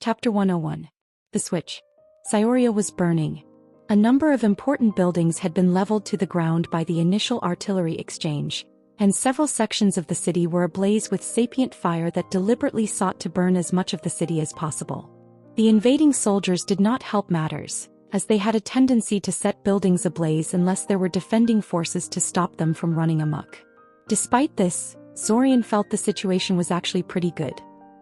Chapter 101. The Switch. Cyoria was burning. A number of important buildings had been leveled to the ground by the initial artillery exchange, and several sections of the city were ablaze with sapient fire that deliberately sought to burn as much of the city as possible. The invading soldiers did not help matters, as they had a tendency to set buildings ablaze unless there were defending forces to stop them from running amok. Despite this, Zorian felt the situation was actually pretty good.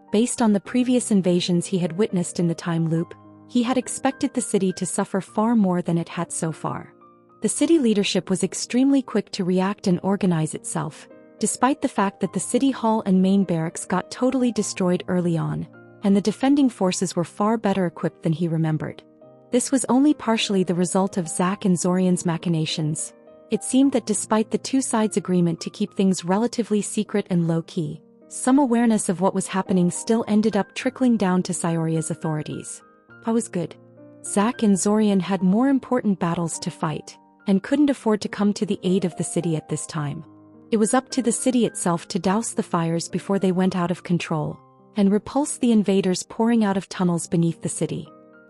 Based on the previous invasions he had witnessed in the time loop, he had expected the city to suffer far more than it had so far. The city leadership was extremely quick to react and organize itself, despite the fact that the city hall and main barracks got totally destroyed early on, and the defending forces were far better equipped than he remembered. This was only partially the result of Zack and Zorian's machinations. It seemed that despite the two sides' agreement to keep things relatively secret and low-key, some awareness of what was happening still ended up trickling down to Cyoria's authorities. I was good. Zack and Zorian had more important battles to fight, and couldn't afford to come to the aid of the city at this time. It was up to the city itself to douse the fires before they went out of control, and repulse the invaders pouring out of tunnels beneath the city.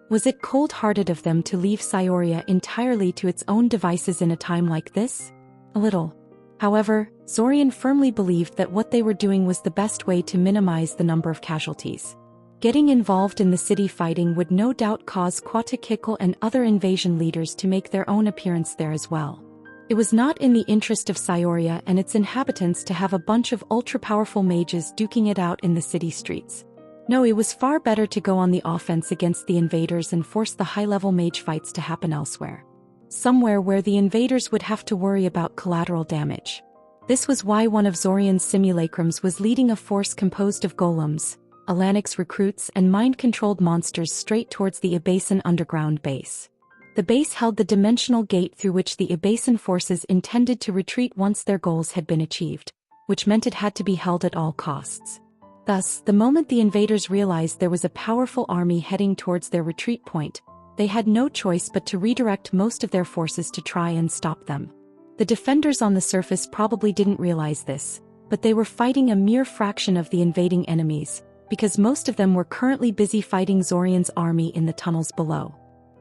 Was it cold-hearted of them to leave Cyoria entirely to its own devices in a time like this? A little. However, Zorian firmly believed that what they were doing was the best way to minimize the number of casualties. Getting involved in the city fighting would no doubt cause Quatakikal and other invasion leaders to make their own appearance there as well. It was not in the interest of Cyoria and its inhabitants to have a bunch of ultra-powerful mages duking it out in the city streets. No, it was far better to go on the offense against the invaders and force the high-level mage fights to happen elsewhere. Somewhere where the invaders would have to worry about collateral damage. This was why one of Zorian's simulacrums was leading a force composed of golems, Alanix recruits and mind-controlled monsters straight towards the Abasan underground base. The base held the dimensional gate through which the Abasan forces intended to retreat once their goals had been achieved, which meant it had to be held at all costs. Thus, the moment the invaders realized there was a powerful army heading towards their retreat point, they had no choice but to redirect most of their forces to try and stop them. The defenders on the surface probably didn't realize this, but they were fighting a mere fraction of the invading enemies, because most of them were currently busy fighting Zorian's army in the tunnels below.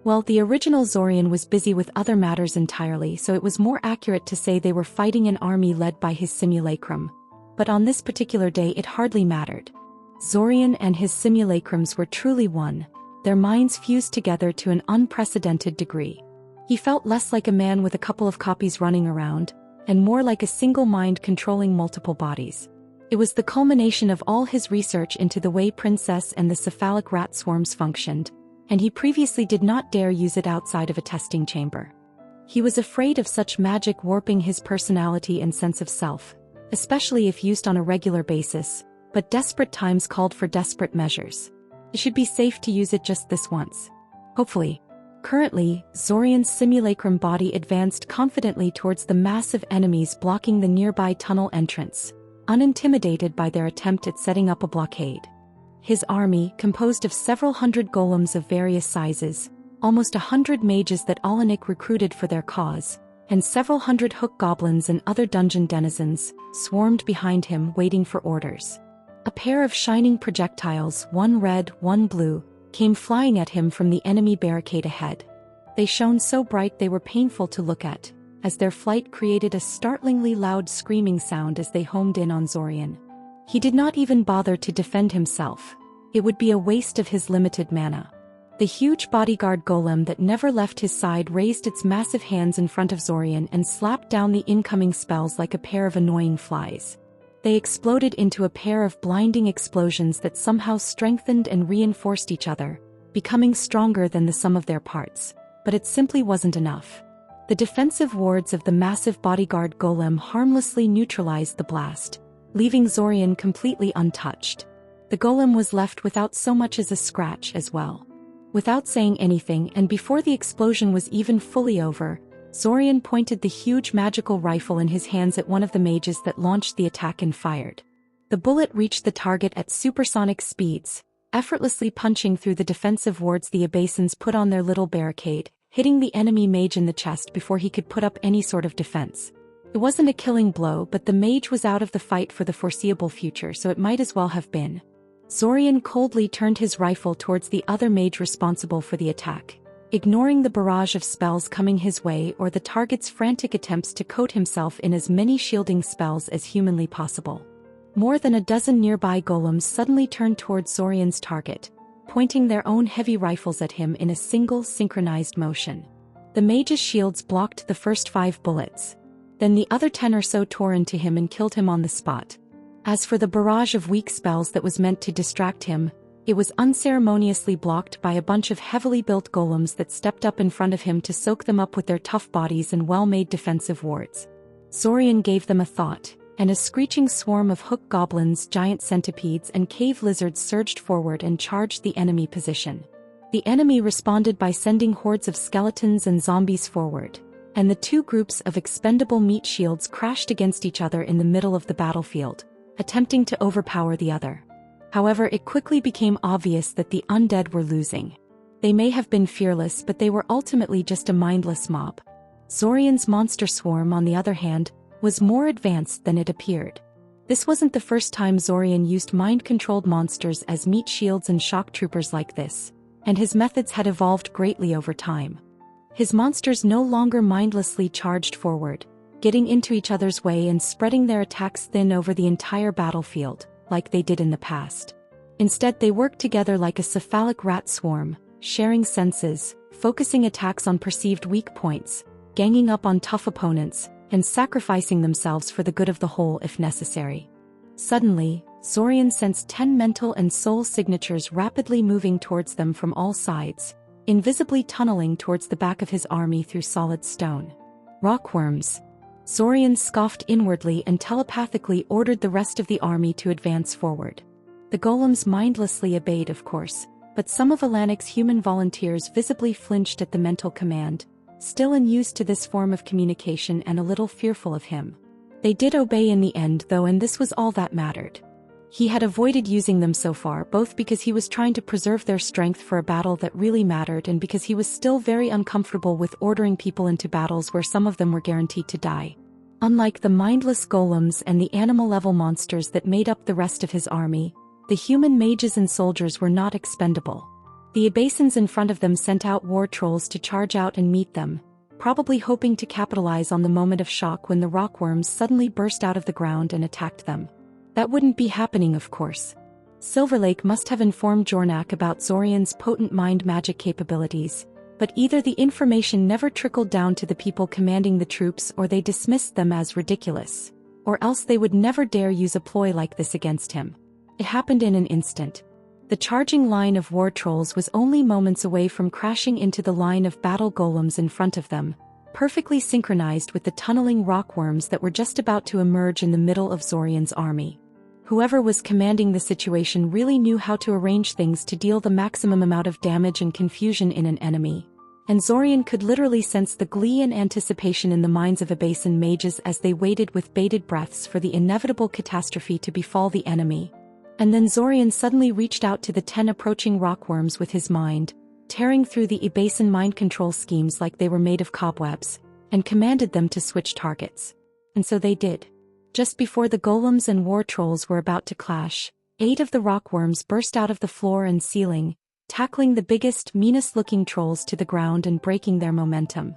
Well, the original Zorian was busy with other matters entirely, so it was more accurate to say they were fighting an army led by his simulacrum. But on this particular day it hardly mattered. Zorian and his simulacrums were truly one, their minds fused together to an unprecedented degree. He felt less like a man with a couple of copies running around, and more like a single mind controlling multiple bodies. It was the culmination of all his research into the way Princess and the cephalic rat swarms functioned, and he previously did not dare use it outside of a testing chamber. He was afraid of such magic warping his personality and sense of self, especially if used on a regular basis, but desperate times called for desperate measures. It should be safe to use it just this once. Hopefully. Currently, Zorian's simulacrum body advanced confidently towards the massive enemies blocking the nearby tunnel entrance, unintimidated by their attempt at setting up a blockade. His army, composed of several hundred golems of various sizes, almost 100 mages that Alanik recruited for their cause, and several hundred hook goblins and other dungeon denizens, swarmed behind him waiting for orders. A pair of shining projectiles, one red, one blue, came flying at him from the enemy barricade ahead. They shone so bright they were painful to look at, as their flight created a startlingly loud screaming sound as they homed in on Zorian. He did not even bother to defend himself. It would be a waste of his limited mana. The huge bodyguard golem that never left his side raised its massive hands in front of Zorian and slapped down the incoming spells like a pair of annoying flies. They exploded into a pair of blinding explosions that somehow strengthened and reinforced each other, becoming stronger than the sum of their parts. But it simply wasn't enough. The defensive wards of the massive bodyguard golem harmlessly neutralized the blast, leaving Zorian completely untouched. The golem was left without so much as a scratch as well. Without saying anything and before the explosion was even fully over, Zorian pointed the huge magical rifle in his hands at one of the mages that launched the attack and fired. The bullet reached the target at supersonic speeds, effortlessly punching through the defensive wards the Abasans put on their little barricade, hitting the enemy mage in the chest before he could put up any sort of defense. It wasn't a killing blow, but the mage was out of the fight for the foreseeable future, so it might as well have been. Zorian coldly turned his rifle towards the other mage responsible for the attack, ignoring the barrage of spells coming his way or the target's frantic attempts to coat himself in as many shielding spells as humanly possible. More than a dozen nearby golems suddenly turned towards Zorian's target, pointing their own heavy rifles at him in a single synchronized motion. The mage's shields blocked the first 5 bullets. Then the other 10 or so tore into him and killed him on the spot. As for the barrage of weak spells that was meant to distract him, it was unceremoniously blocked by a bunch of heavily built golems that stepped up in front of him to soak them up with their tough bodies and well-made defensive wards. Zorian gave them a thought, and a screeching swarm of hook goblins, giant centipedes and cave lizards surged forward and charged the enemy position. The enemy responded by sending hordes of skeletons and zombies forward, and the 2 groups of expendable meat shields crashed against each other in the middle of the battlefield, attempting to overpower the other. However, it quickly became obvious that the undead were losing. They may have been fearless, but they were ultimately just a mindless mob. Zorian's monster swarm, on the other hand, was more advanced than it appeared. This wasn't the first time Zorian used mind-controlled monsters as meat shields and shock troopers like this, and his methods had evolved greatly over time. His monsters no longer mindlessly charged forward, getting into each other's way and spreading their attacks thin over the entire battlefield, like they did in the past. Instead, they worked together like a cephalic rat swarm, sharing senses, focusing attacks on perceived weak points, ganging up on tough opponents, and sacrificing themselves for the good of the whole if necessary. Suddenly, Zorian sensed 10 mental and soul signatures rapidly moving towards them from all sides, invisibly tunneling towards the back of his army through solid stone. Rockworms. Zorian scoffed inwardly and telepathically ordered the rest of the army to advance forward. The golems mindlessly obeyed, of course, but some of Alanik's human volunteers visibly flinched at the mental command, still unused to this form of communication and a little fearful of him. They did obey in the end though, and this was all that mattered. He had avoided using them so far, both because he was trying to preserve their strength for a battle that really mattered and because he was still very uncomfortable with ordering people into battles where some of them were guaranteed to die. Unlike the mindless golems and the animal-level monsters that made up the rest of his army, the human mages and soldiers were not expendable. The Abasins in front of them sent out war trolls to charge out and meet them, probably hoping to capitalize on the moment of shock when the rockworms suddenly burst out of the ground and attacked them. That wouldn't be happening, of course. Silverlake must have informed Jornak about Zorian's potent mind magic capabilities, but either the information never trickled down to the people commanding the troops or they dismissed them as ridiculous, or else they would never dare use a ploy like this against him. It happened in an instant. The charging line of war trolls was only moments away from crashing into the line of battle golems in front of them, perfectly synchronized with the tunneling rockworms that were just about to emerge in the middle of Zorian's army. Whoever was commanding the situation really knew how to arrange things to deal the maximum amount of damage and confusion in an enemy. And Zorian could literally sense the glee and anticipation in the minds of Abasin mages as they waited with bated breaths for the inevitable catastrophe to befall the enemy. And then Zorian suddenly reached out to the 10 approaching rockworms with his mind, tearing through the Abasin mind control schemes like they were made of cobwebs, and commanded them to switch targets. And so they did. Just before the golems and war trolls were about to clash, 8 of the rockworms burst out of the floor and ceiling, tackling the biggest, meanest-looking trolls to the ground and breaking their momentum.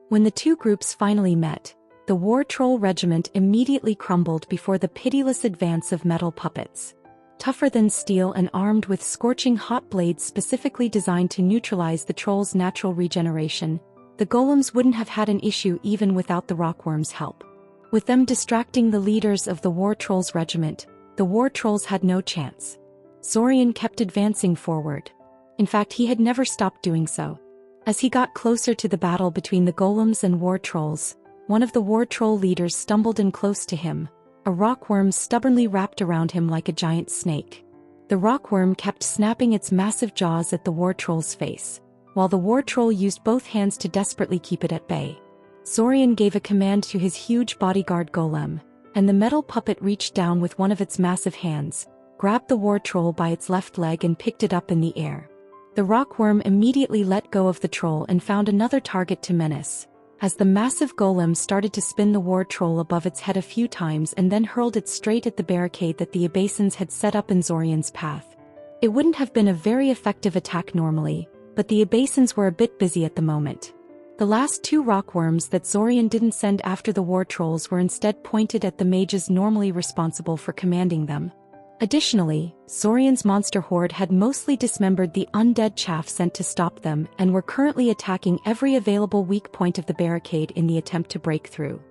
When the 2 groups finally met, the war troll regiment immediately crumbled before the pitiless advance of metal puppets. Tougher than steel and armed with scorching hot blades specifically designed to neutralize the trolls' natural regeneration, the golems wouldn't have had an issue even without the rockworms' help. With them distracting the leaders of the war trolls' regiment, the war trolls had no chance. Zorian kept advancing forward. In fact, he had never stopped doing so. As he got closer to the battle between the golems and war trolls, one of the war troll leaders stumbled in close to him. A rockworm stubbornly wrapped around him like a giant snake. The rockworm kept snapping its massive jaws at the war troll's face, while the war troll used both hands to desperately keep it at bay. Zorian gave a command to his huge bodyguard golem, and the metal puppet reached down with one of its massive hands, grabbed the war troll by its left leg and picked it up in the air. The rockworm immediately let go of the troll and found another target to menace, as the massive golem started to spin the war troll above its head a few times and then hurled it straight at the barricade that the Abasins had set up in Zorian's path, It wouldn't have been a very effective attack normally, but the Abasins were a bit busy at the moment. The last 2 rockworms that Zorian didn't send after the war trolls were instead pointed at the mages normally responsible for commanding them. Additionally, Zorian's monster horde had mostly dismembered the undead chaff sent to stop them and were currently attacking every available weak point of the barricade in the attempt to break through.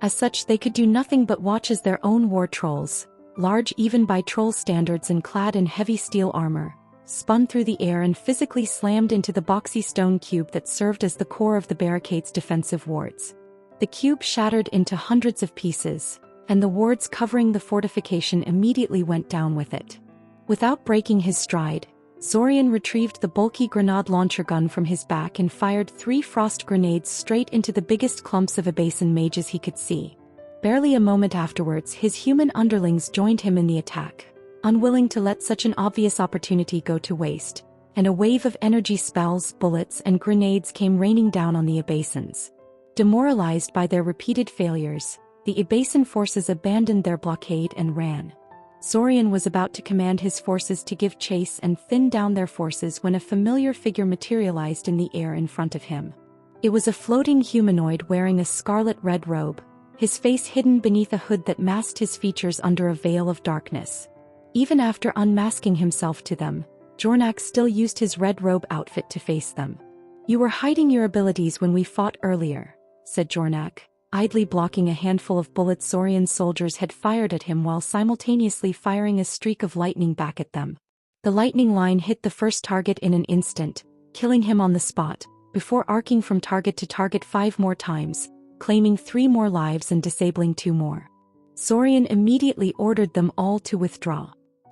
As such, they could do nothing but watch as their own war trolls, large even by troll standards and clad in heavy steel armor, spun through the air and physically slammed into the boxy stone cube that served as the core of the barricade's defensive wards. The cube shattered into hundreds of pieces, and the wards covering the fortification immediately went down with it. Without breaking his stride, Zorian retrieved the bulky grenade launcher gun from his back and fired 3 frost grenades straight into the biggest clumps of Abasin mages he could see. Barely a moment afterwards, his human underlings joined him in the attack, unwilling to let such an obvious opportunity go to waste, and a wave of energy spells, bullets, and grenades came raining down on the Abasins. Demoralized by their repeated failures, the Abasin forces abandoned their blockade and ran. Zorian was about to command his forces to give chase and thin down their forces when a familiar figure materialized in the air in front of him. It was a floating humanoid wearing a scarlet-red robe, his face hidden beneath a hood that masked his features under a veil of darkness. Even after unmasking himself to them, Jornak still used his red robe outfit to face them. "You were hiding your abilities when we fought earlier," said Jornak, idly blocking a handful of bullets Zorian's soldiers had fired at him while simultaneously firing a streak of lightning back at them. The lightning line hit the first target in an instant, killing him on the spot, before arcing from target to target 5 more times, claiming 3 more lives and disabling 2 more. Zorian immediately ordered them all to withdraw.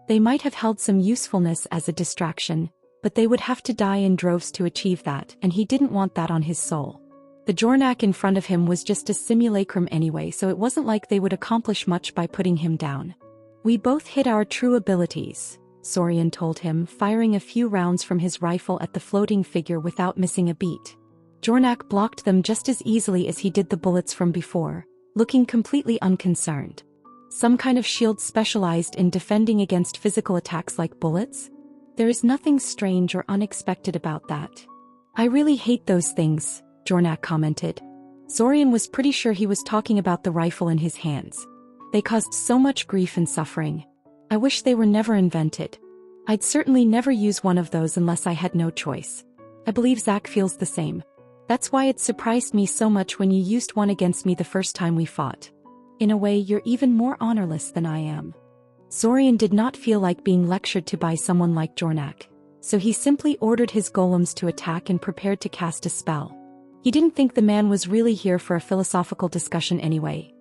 They might have held some usefulness as a distraction, but they would have to die in droves to achieve that, and he didn't want that on his soul. The Jornak in front of him was just a simulacrum anyway, so it wasn't like they would accomplish much by putting him down. "We both hid our true abilities," Zorian told him, firing a few rounds from his rifle at the floating figure without missing a beat. Jornak blocked them just as easily as he did the bullets from before, looking completely unconcerned. Some kind of shield specialized in defending against physical attacks like bullets? There is nothing strange or unexpected about that. "I really hate those things," Jornak commented. Zorian was pretty sure he was talking about the rifle in his hands. "They caused so much grief and suffering. I wish they were never invented. I'd certainly never use one of those unless I had no choice. I believe Zack feels the same. That's why it surprised me so much when you used one against me the first time we fought. In a way, you're even more honorless than I am." Zorian did not feel like being lectured to by someone like Jornak, so he simply ordered his golems to attack and prepared to cast a spell. He didn't think the man was really here for a philosophical discussion anyway.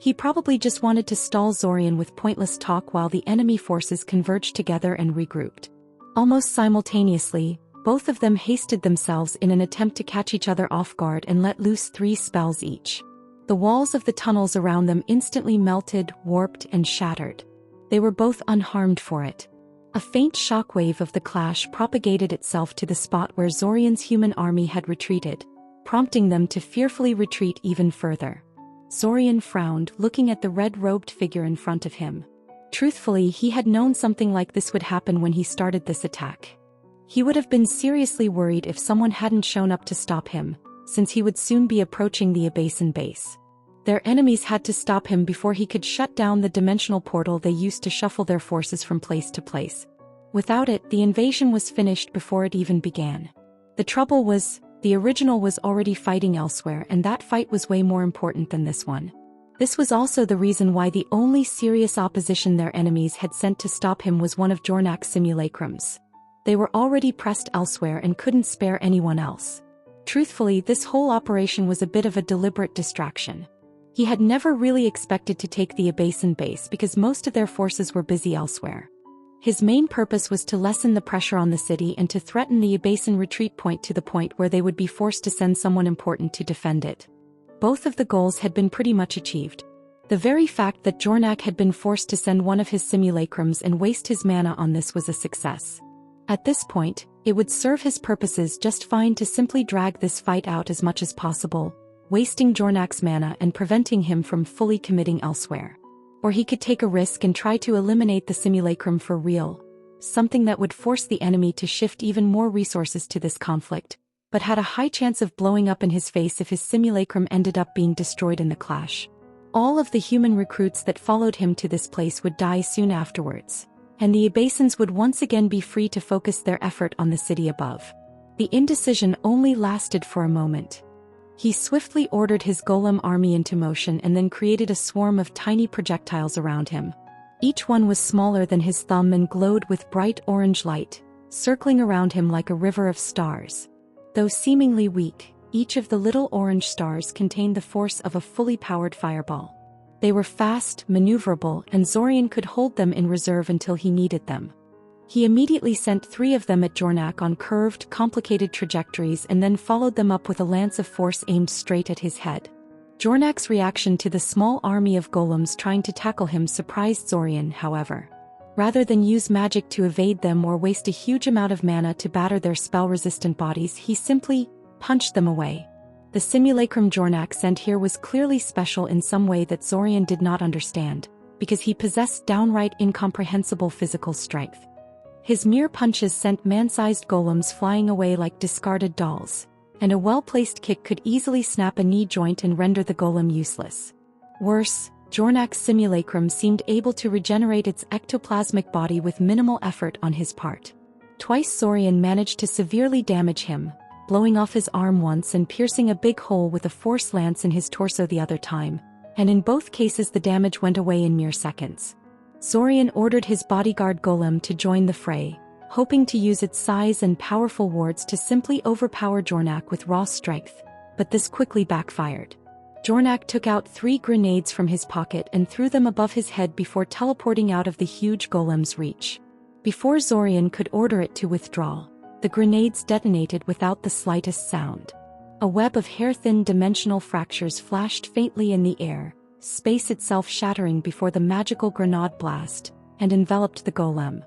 He probably just wanted to stall Zorian with pointless talk while the enemy forces converged together and regrouped. Almost simultaneously, both of them hasted themselves in an attempt to catch each other off guard and let loose 3 spells each. The walls of the tunnels around them instantly melted, warped, and shattered. They were both unharmed for it. A faint shockwave of the clash propagated itself to the spot where Zorian's human army had retreated, prompting them to fearfully retreat even further. Zorian frowned, looking at the red-robed figure in front of him. Truthfully, he had known something like this would happen when he started this attack. He would have been seriously worried if someone hadn't shown up to stop him, since he would soon be approaching the Abasin base. Their enemies had to stop him before he could shut down the dimensional portal they used to shuffle their forces from place to place. Without it, the invasion was finished before it even began. The trouble was, the original was already fighting elsewhere, and that fight was way more important than this one. This was also the reason why the only serious opposition their enemies had sent to stop him was one of Jornak's simulacrums. They were already pressed elsewhere and couldn't spare anyone else. Truthfully, this whole operation was a bit of a deliberate distraction. He had never really expected to take the Abasin base because most of their forces were busy elsewhere. His main purpose was to lessen the pressure on the city and to threaten the Abasin retreat point to the point where they would be forced to send someone important to defend it. Both of the goals had been pretty much achieved. The very fact that Jornak had been forced to send one of his simulacrums and waste his mana on this was a success. At this point, it would serve his purposes just fine to simply drag this fight out as much as possible, wasting Jornak's mana and preventing him from fully committing elsewhere. Or he could take a risk and try to eliminate the simulacrum for real. something that would force the enemy to shift even more resources to this conflict, but had a high chance of blowing up in his face if his simulacrum ended up being destroyed in the clash. All of the human recruits that followed him to this place would die soon afterwards, and the Abasins would once again be free to focus their effort on the city above. The indecision only lasted for a moment. He swiftly ordered his golem army into motion and then created a swarm of tiny projectiles around him. Each one was smaller than his thumb and glowed with bright orange light, circling around him like a river of stars. Though seemingly weak, each of the little orange stars contained the force of a fully powered fireball. They were fast, maneuverable, and Zorian could hold them in reserve until he needed them. He immediately sent 3 of them at Jornak on curved, complicated trajectories and then followed them up with a lance of force aimed straight at his head. Jornak's reaction to the small army of golems trying to tackle him surprised Zorian, however. Rather than use magic to evade them or waste a huge amount of mana to batter their spell-resistant bodies, he simply punched them away. The simulacrum Jornak sent here was clearly special in some way that Zorian did not understand, because he possessed downright incomprehensible physical strength. His mere punches sent man-sized golems flying away like discarded dolls, and a well-placed kick could easily snap a knee joint and render the golem useless. Worse, Jornak's simulacrum seemed able to regenerate its ectoplasmic body with minimal effort on his part. Twice Zorian managed to severely damage him, blowing off his arm once and piercing a big hole with a force lance in his torso the other time, and in both cases the damage went away in mere seconds. Zorian ordered his bodyguard golem to join the fray, hoping to use its size and powerful wards to simply overpower Jornak with raw strength, but this quickly backfired. Jornak took out 3 grenades from his pocket and threw them above his head before teleporting out of the huge golem's reach. Before Zorian could order it to withdraw, the grenades detonated without the slightest sound. A web of hair-thin dimensional fractures flashed faintly in the air, space itself shattering before the magical grenade blast, and enveloped the golem.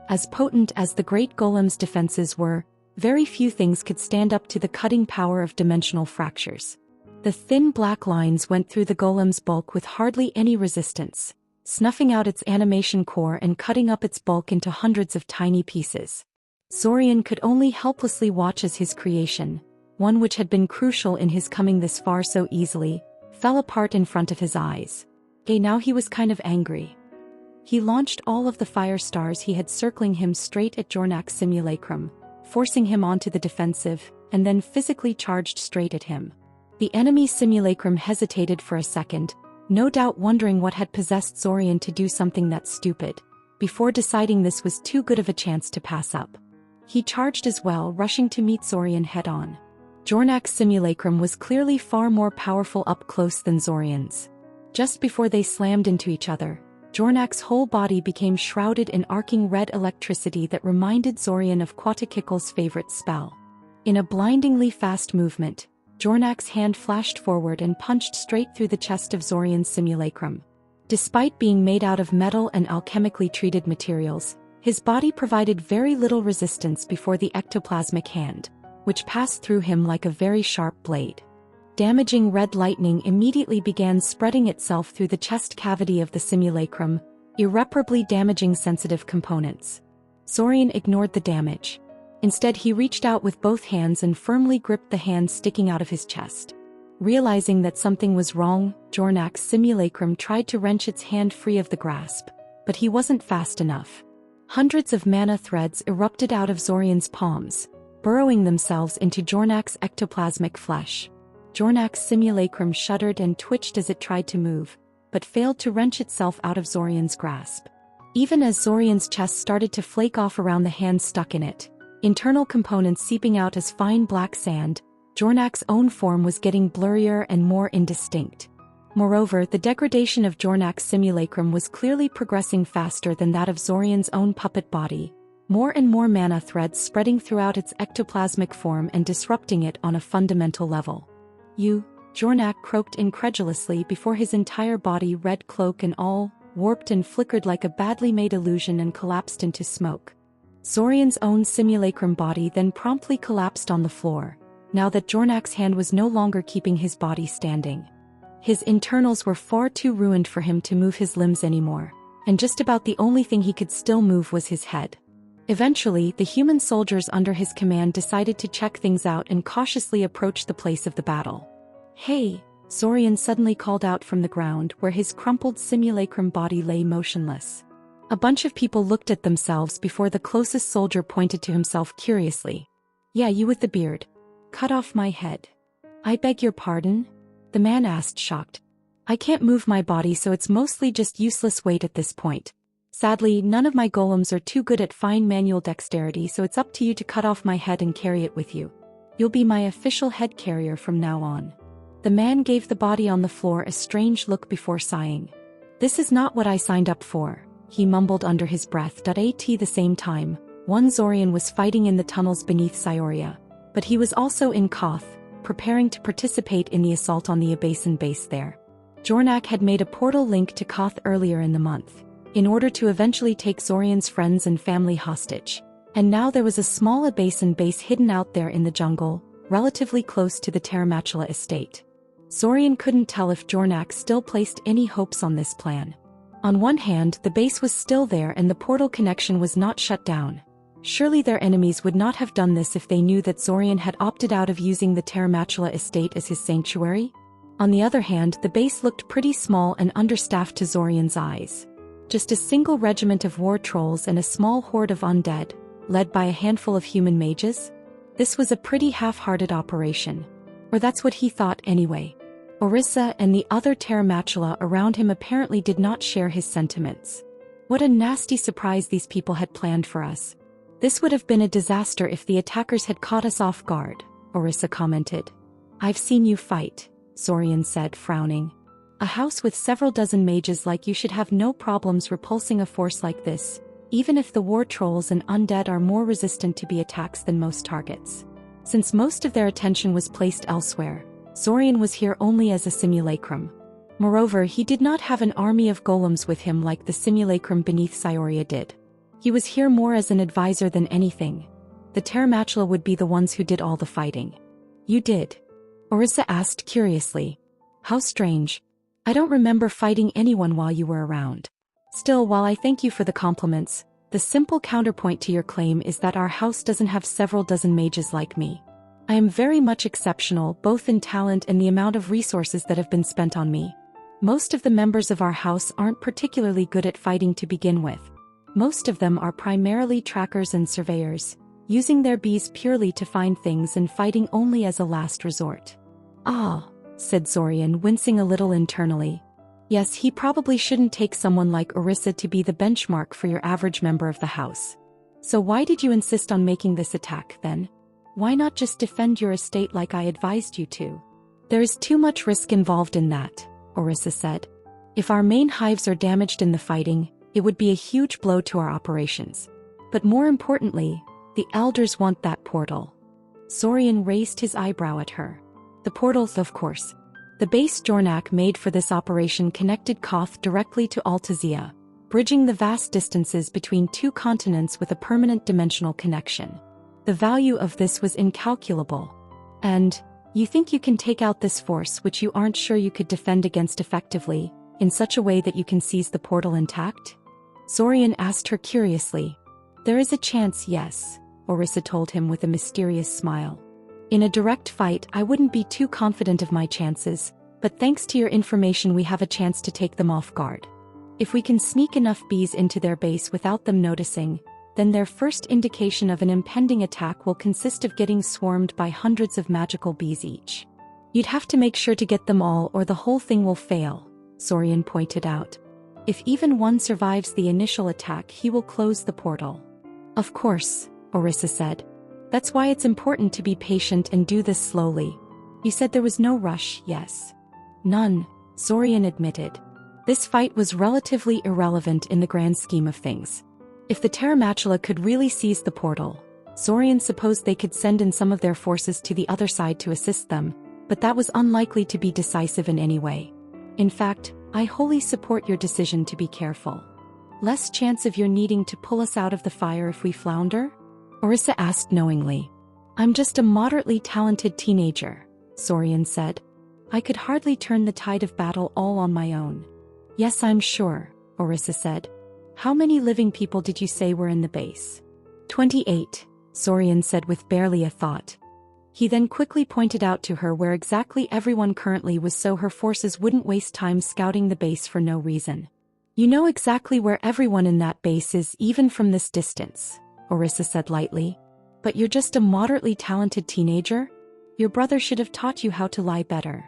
As potent as the great golem's defenses were, very few things could stand up to the cutting power of dimensional fractures. The thin black lines went through the golem's bulk with hardly any resistance, snuffing out its animation core and cutting up its bulk into hundreds of tiny pieces. Zorian could only helplessly watch as his creation, one which had been crucial in his coming this far so easily, fell apart in front of his eyes. Now he was kind of angry. He launched all of the fire stars he had circling him straight at Jornak's simulacrum, forcing him onto the defensive, and then physically charged straight at him. The enemy simulacrum hesitated for a second, no doubt wondering what had possessed Zorian to do something that stupid, before deciding this was too good of a chance to pass up. He charged as well, rushing to meet Zorian head-on. Jornak's simulacrum was clearly far more powerful up close than Zorian's. Just before they slammed into each other, Jornak's whole body became shrouded in arcing red electricity that reminded Zorian of Quatakikle's favorite spell. In a blindingly fast movement, Jornak's hand flashed forward and punched straight through the chest of Zorian's simulacrum. Despite being made out of metal and alchemically treated materials, his body provided very little resistance before the ectoplasmic hand, which passed through him like a very sharp blade. Damaging red lightning immediately began spreading itself through the chest cavity of the simulacrum, irreparably damaging sensitive components. Zorian ignored the damage. Instead, he reached out with both hands and firmly gripped the hand sticking out of his chest. Realizing that something was wrong, Jornak's simulacrum tried to wrench its hand free of the grasp, but he wasn't fast enough. Hundreds of mana threads erupted out of Zorian's palms, burrowing themselves into Jornak's ectoplasmic flesh. Jornak's simulacrum shuddered and twitched as it tried to move, but failed to wrench itself out of Zorian's grasp. Even as Zorian's chest started to flake off around the hand stuck in it, internal components seeping out as fine black sand, Jornak's own form was getting blurrier and more indistinct. Moreover, the degradation of Jornak's simulacrum was clearly progressing faster than that of Zorian's own puppet body, more and more mana threads spreading throughout its ectoplasmic form and disrupting it on a fundamental level. Jornak croaked incredulously before his entire body, red cloak and all, warped and flickered like a badly made illusion and collapsed into smoke. Zorian's own simulacrum body then promptly collapsed on the floor, now that Jornak's hand was no longer keeping his body standing. His internals were far too ruined for him to move his limbs anymore, and just about the only thing he could still move was his head. Eventually, the human soldiers under his command decided to check things out and cautiously approach the place of the battle. "Hey!" Zorian suddenly called out from the ground where his crumpled simulacrum body lay motionless. A bunch of people looked at themselves before the closest soldier pointed to himself curiously. "Yeah, you with the beard. Cut off my head." "I beg your pardon?" the man asked, shocked. "I can't move my body, so it's mostly just useless weight at this point. Sadly, none of my golems are too good at fine manual dexterity, so it's up to you to cut off my head and carry it with you. You'll be my official head carrier from now on." The man gave the body on the floor a strange look before sighing. "This is not what I signed up for," he mumbled under his breath. At the same time, one Zorian was fighting in the tunnels beneath Cyoria, but he was also in Koth, preparing to participate in the assault on the Abasin base there. Jornak had made a portal link to Koth earlier in the month, in order to eventually take Zorian's friends and family hostage. And now there was a small Abasin base hidden out there in the jungle, relatively close to the Terramachula estate. Zorian couldn't tell if Jornak still placed any hopes on this plan. On one hand, the base was still there and the portal connection was not shut down. Surely their enemies would not have done this if they knew that Zorian had opted out of using the Terramachula estate as his sanctuary? On the other hand, the base looked pretty small and understaffed to Zorian's eyes. Just a single regiment of war trolls and a small horde of undead, led by a handful of human mages? This was a pretty half-hearted operation. Or that's what he thought anyway. Orisa and the other Terramachula around him apparently did not share his sentiments. "What a nasty surprise these people had planned for us. This would have been a disaster if the attackers had caught us off guard," Orisa commented. "I've seen you fight," Zorian said, frowning. "A house with several dozen mages like you should have no problems repulsing a force like this, even if the war trolls and undead are more resistant to be attacks than most targets." Since most of their attention was placed elsewhere, Zorian was here only as a simulacrum. Moreover, he did not have an army of golems with him like the simulacrum beneath Cyoria did. He was here more as an advisor than anything. The Terramachula would be the ones who did all the fighting. "You did?" Orisa asked curiously. "How strange. I don't remember fighting anyone while you were around. Still, while I thank you for the compliments, the simple counterpoint to your claim is that our house doesn't have several dozen mages like me. I am very much exceptional, both in talent and the amount of resources that have been spent on me. Most of the members of our house aren't particularly good at fighting to begin with. Most of them are primarily trackers and surveyors, using their bees purely to find things and fighting only as a last resort." "Ah," said Zorian, wincing a little internally. Yes, he probably shouldn't take someone like Orisa to be the benchmark for your average member of the house. "So why did you insist on making this attack, then? Why not just defend your estate like I advised you to?" "There is too much risk involved in that," Orisa said. "If our main hives are damaged in the fighting, it would be a huge blow to our operations. But more importantly, the elders want that portal." Zorian raised his eyebrow at her. "The portals, of course. The base Jornak made for this operation connected Koth directly to Altazia, bridging the vast distances between two continents with a permanent dimensional connection. The value of this was incalculable. And, you think you can take out this force which you aren't sure you could defend against effectively, in such a way that you can seize the portal intact?" Zorian asked her curiously. "There is a chance, yes," Orisa told him with a mysterious smile. "In a direct fight, I wouldn't be too confident of my chances, but thanks to your information we have a chance to take them off guard. If we can sneak enough bees into their base without them noticing, then their first indication of an impending attack will consist of getting swarmed by hundreds of magical bees each. You'd have to make sure to get them all or the whole thing will fail," Zorian pointed out. "If even one survives the initial attack, he will close the portal." "Of course," Orisa said. "That's why it's important to be patient and do this slowly. You said there was no rush, yes?" "None," Zorian admitted. This fight was relatively irrelevant in the grand scheme of things. If the Terramachula could really seize the portal, Zorian supposed they could send in some of their forces to the other side to assist them, but that was unlikely to be decisive in any way. "In fact, I wholly support your decision to be careful. Less chance of your needing to pull us out of the fire if we flounder?" Orisa asked knowingly. "I'm just a moderately talented teenager," Zorian said. "I could hardly turn the tide of battle all on my own." "Yes, I'm sure," Orisa said. "How many living people did you say were in the base?" 28, Sorian said with barely a thought. He then quickly pointed out to her where exactly everyone currently was so her forces wouldn't waste time scouting the base for no reason. You know exactly where everyone in that base is even from this distance, Orisa said lightly. But you're just a moderately talented teenager? Your brother should have taught you how to lie better.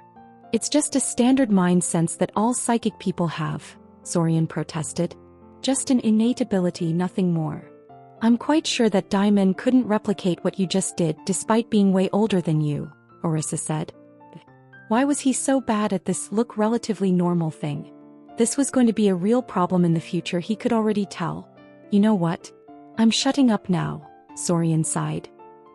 It's just a standard mind sense that all psychic people have, Sorian protested. Just an innate ability, nothing more. I'm quite sure that Daimon couldn't replicate what you just did despite being way older than you, Orisa said. Why was he so bad at this look relatively normal thing? This was going to be a real problem in the future, he could already tell. You know what? I'm shutting up now, Sorian sighed.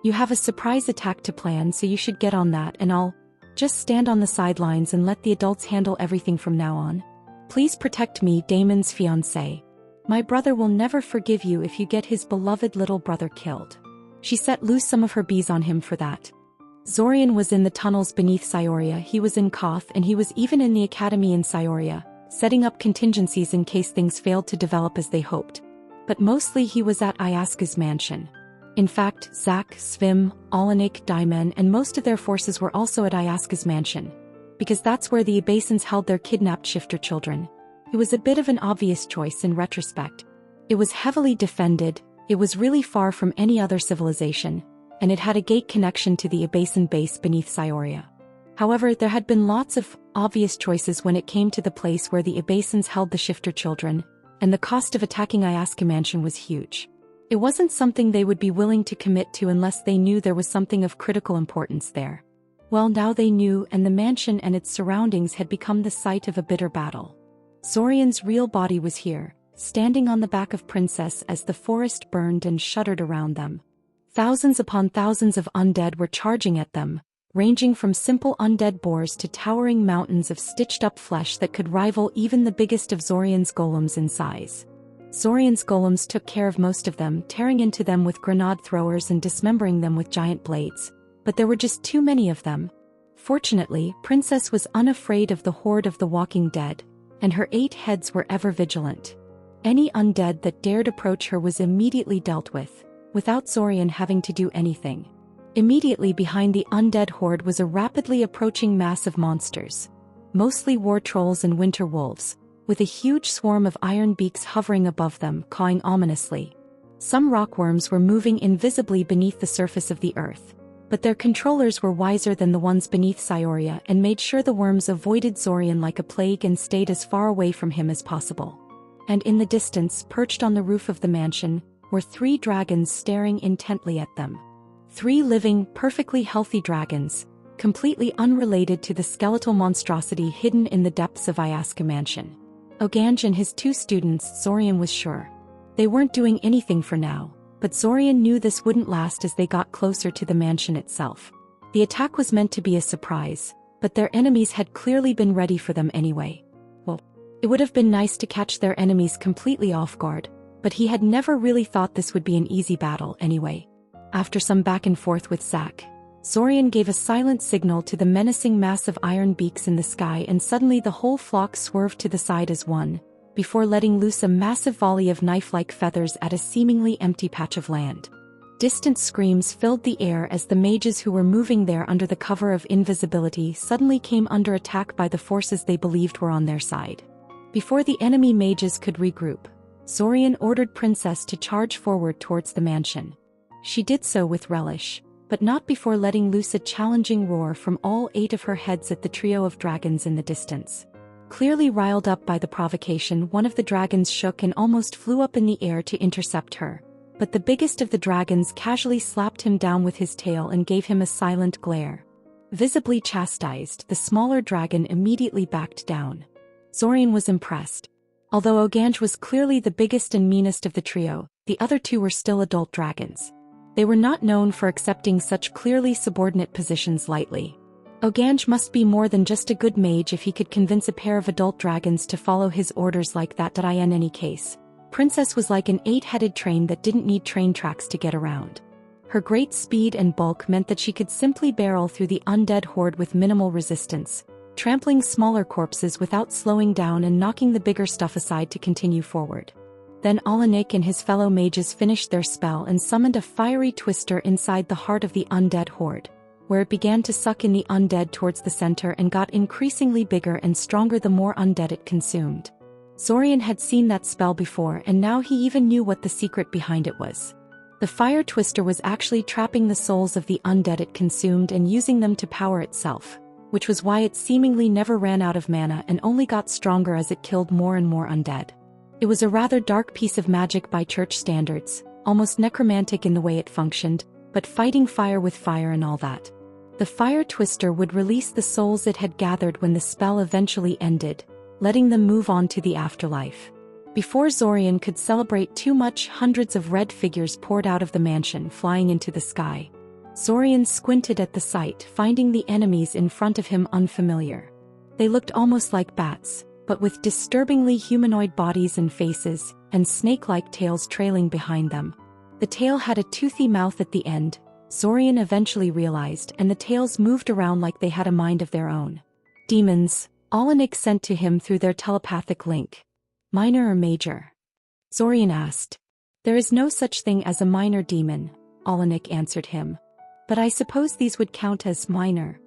You have a surprise attack to plan, so you should get on that, and I'll just stand on the sidelines and let the adults handle everything from now on. Please protect me, Damon's fiancé. My brother will never forgive you if you get his beloved little brother killed. She set loose some of her bees on him for that. Zorian was in the tunnels beneath Cyoria, he was in Koth, and he was even in the academy in Cyoria, setting up contingencies in case things failed to develop as they hoped. But mostly he was at Ayaska's mansion. In fact, Zack, Svim, Alanik, Daimon, and most of their forces were also at Ayaska's mansion, because that's where the Abasins held their kidnapped shifter children. It was a bit of an obvious choice in retrospect. It was heavily defended, it was really far from any other civilization, and it had a gate connection to the Abasin base beneath Cyoria. However, there had been lots of obvious choices when it came to the place where the Abasins held the shifter children, and the cost of attacking Ayaska Mansion was huge. It wasn't something they would be willing to commit to unless they knew there was something of critical importance there. Well, now they knew, and the mansion and its surroundings had become the site of a bitter battle. Zorian's real body was here, standing on the back of Princess as the forest burned and shuddered around them. Thousands upon thousands of undead were charging at them, ranging from simple undead boars to towering mountains of stitched-up flesh that could rival even the biggest of Zorian's golems in size. Zorian's golems took care of most of them, tearing into them with grenade throwers and dismembering them with giant blades, but there were just too many of them. Fortunately, Princess was unafraid of the horde of the walking dead, and her 8 heads were ever vigilant. Any undead that dared approach her was immediately dealt with, without Zorian having to do anything. Immediately behind the undead horde was a rapidly approaching mass of monsters, mostly war trolls and winter wolves, with a huge swarm of iron beaks hovering above them, cawing ominously. Some rockworms were moving invisibly beneath the surface of the earth, but their controllers were wiser than the ones beneath Cyoria and made sure the worms avoided Zorian like a plague and stayed as far away from him as possible. And in the distance, perched on the roof of the mansion, were 3 dragons staring intently at them. 3 living, perfectly healthy dragons, completely unrelated to the skeletal monstrosity hidden in the depths of Ayaska Mansion. Oganj and his 2 students, Zorian was sure. They weren't doing anything for now, but Zorian knew this wouldn't last as they got closer to the mansion itself. The attack was meant to be a surprise, but their enemies had clearly been ready for them anyway. Well, it would have been nice to catch their enemies completely off guard, but he had never really thought this would be an easy battle anyway. After some back and forth with Zack, Zorian gave a silent signal to the menacing mass of iron beaks in the sky, and suddenly the whole flock swerved to the side as one, before letting loose a massive volley of knife-like feathers at a seemingly empty patch of land. Distant screams filled the air as the mages who were moving there under the cover of invisibility suddenly came under attack by the forces they believed were on their side. Before the enemy mages could regroup, Zorian ordered Princess to charge forward towards the mansion. She did so with relish, but not before letting loose a challenging roar from all 8 of her heads at the trio of dragons in the distance. Clearly riled up by the provocation, one of the dragons shook and almost flew up in the air to intercept her, but the biggest of the dragons casually slapped him down with his tail and gave him a silent glare. Visibly chastised, the smaller dragon immediately backed down. Zorian was impressed. Although Oganj was clearly the biggest and meanest of the trio, the other 2 were still adult dragons. They were not known for accepting such clearly subordinate positions lightly. Oganj must be more than just a good mage if he could convince a pair of adult dragons to follow his orders like that. In any case, Princess was like an 8-headed train that didn't need train tracks to get around. Her great speed and bulk meant that she could simply barrel through the undead horde with minimal resistance, trampling smaller corpses without slowing down and knocking the bigger stuff aside to continue forward. Then Alanik and his fellow mages finished their spell and summoned a fiery twister inside the heart of the undead horde, where it began to suck in the undead towards the center and got increasingly bigger and stronger the more undead it consumed. Zorian had seen that spell before, and now he even knew what the secret behind it was. The fire twister was actually trapping the souls of the undead it consumed and using them to power itself, which was why it seemingly never ran out of mana and only got stronger as it killed more and more undead. It was a rather dark piece of magic by church standards, almost necromantic in the way it functioned, but fighting fire with fire and all that. The fire twister would release the souls it had gathered when the spell eventually ended, letting them move on to the afterlife. Before Zorian could celebrate too much, hundreds of red figures poured out of the mansion, flying into the sky. Zorian squinted at the sight, finding the enemies in front of him unfamiliar. They looked almost like bats, but with disturbingly humanoid bodies and faces, and snake-like tails trailing behind them. The tail had a toothy mouth at the end, Zorian eventually realized, and the tails moved around like they had a mind of their own. Demons, Alanik sent to him through their telepathic link. Minor or major? Zorian asked. There is no such thing as a minor demon, Alanik answered him. But I suppose these would count as minor.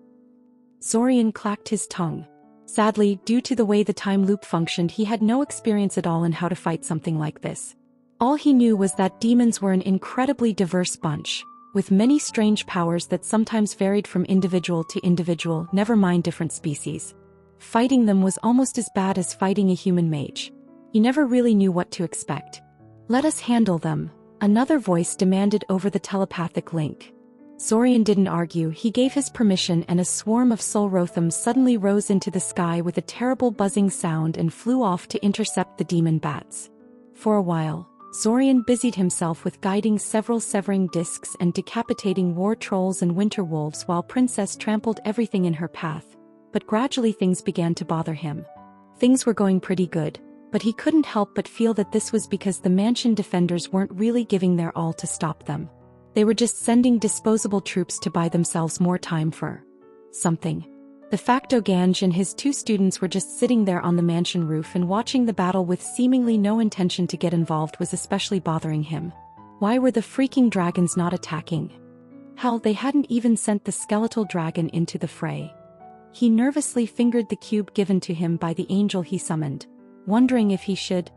Zorian clacked his tongue. Sadly, due to the way the time loop functioned, he had no experience at all in how to fight something like this. All he knew was that demons were an incredibly diverse bunch, with many strange powers that sometimes varied from individual to individual, never mind different species. Fighting them was almost as bad as fighting a human mage. He never really knew what to expect. Let us handle them, another voice demanded over the telepathic link. Zorian didn't argue, he gave his permission, and a swarm of Solrothams suddenly rose into the sky with a terrible buzzing sound and flew off to intercept the demon bats. For a while, Zorian busied himself with guiding several severing discs and decapitating war trolls and winter wolves while Princess trampled everything in her path, but gradually things began to bother him. Things were going pretty good, but he couldn't help but feel that this was because the mansion defenders weren't really giving their all to stop them. They were just sending disposable troops to buy themselves more time for something. The fact Oganj and his 2 students were just sitting there on the mansion roof and watching the battle with seemingly no intention to get involved was especially bothering him. Why were the freaking dragons not attacking? Hell, they hadn't even sent the skeletal dragon into the fray. He nervously fingered the cube given to him by the angel he summoned, wondering if he should.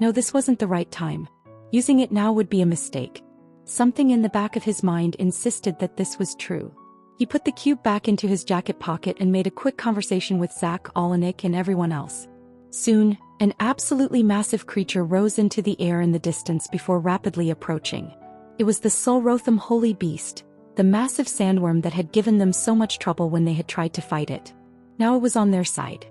No, this wasn't the right time. Using it now would be a mistake. Something in the back of his mind insisted that this was true. He put the cube back into his jacket pocket and made a quick conversation with Zach, Alanik, and everyone else. Soon, an absolutely massive creature rose into the air in the distance before rapidly approaching. It was the Solrotham holy beast, the massive sandworm that had given them so much trouble when they had tried to fight it. Now it was on their side.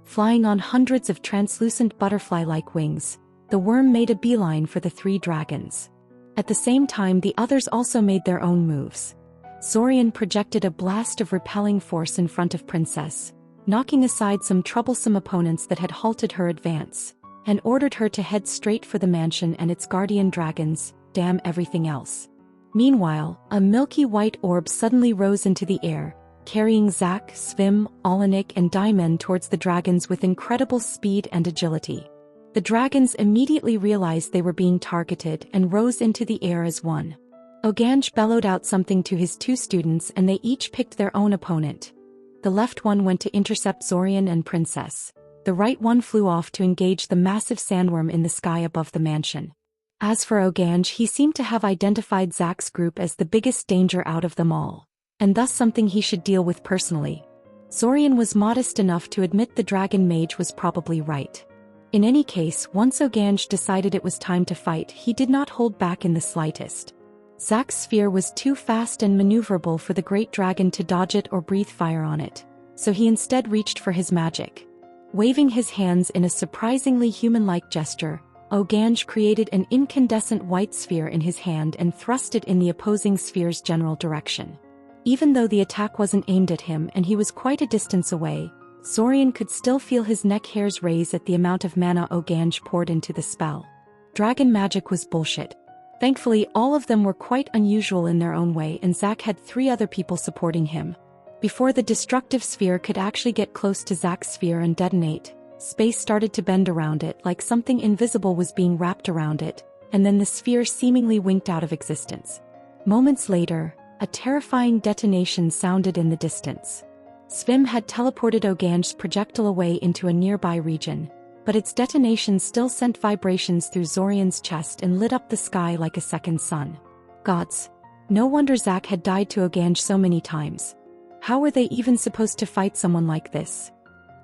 Flying on hundreds of translucent butterfly-like wings, the worm made a beeline for the 3 dragons. At the same time, the others also made their own moves. Zorian projected a blast of repelling force in front of Princess, knocking aside some troublesome opponents that had halted her advance, and ordered her to head straight for the mansion and its guardian dragons, damn everything else. Meanwhile, a milky white orb suddenly rose into the air, carrying Zach, Svim, Alanik, and Diamond towards the dragons with incredible speed and agility. The dragons immediately realized they were being targeted and rose into the air as one. Oganj bellowed out something to his 2 students and they each picked their own opponent. The left one went to intercept Zorian and Princess. The right one flew off to engage the massive sandworm in the sky above the mansion. As for Oganj, he seemed to have identified Zach's group as the biggest danger out of them all, and thus something he should deal with personally. Zorian was modest enough to admit the dragon mage was probably right. In any case, once Oganj decided it was time to fight, he did not hold back in the slightest. Zach's sphere was too fast and maneuverable for the great dragon to dodge it or breathe fire on it, so he instead reached for his magic. Waving his hands in a surprisingly human-like gesture, Oganj created an incandescent white sphere in his hand and thrust it in the opposing sphere's general direction. Even though the attack wasn't aimed at him and he was quite a distance away, Zorian could still feel his neck hairs raise at the amount of mana Oganj poured into the spell. Dragon magic was bullshit. Thankfully, all of them were quite unusual in their own way, and Zach had 3 other people supporting him. Before the destructive sphere could actually get close to Zach's sphere and detonate, Space started to bend around it like something invisible was being wrapped around it, and then the sphere seemingly winked out of existence. Moments later, a terrifying detonation sounded in the distance. Svim had teleported Oganj's projectile away into a nearby region, but its detonation still sent vibrations through Zorian's chest and lit up the sky like a second sun. Gods. No wonder Zack had died to Oganj so many times. How were they even supposed to fight someone like this?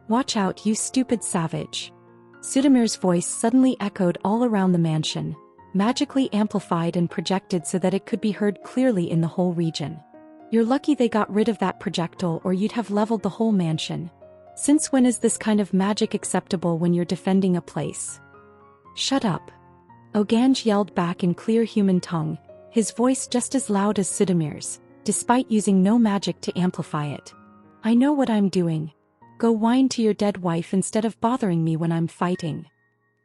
Watch out, you stupid savage. Sudamir's voice suddenly echoed all around the mansion, magically amplified and projected so that it could be heard clearly in the whole region. You're lucky they got rid of that projectile or you'd have leveled the whole mansion. Since when is this kind of magic acceptable when you're defending a place? Shut up. Oganj yelled back in clear human tongue, his voice just as loud as Sudamir's, despite using no magic to amplify it. I know what I'm doing. Go whine to your dead wife instead of bothering me when I'm fighting.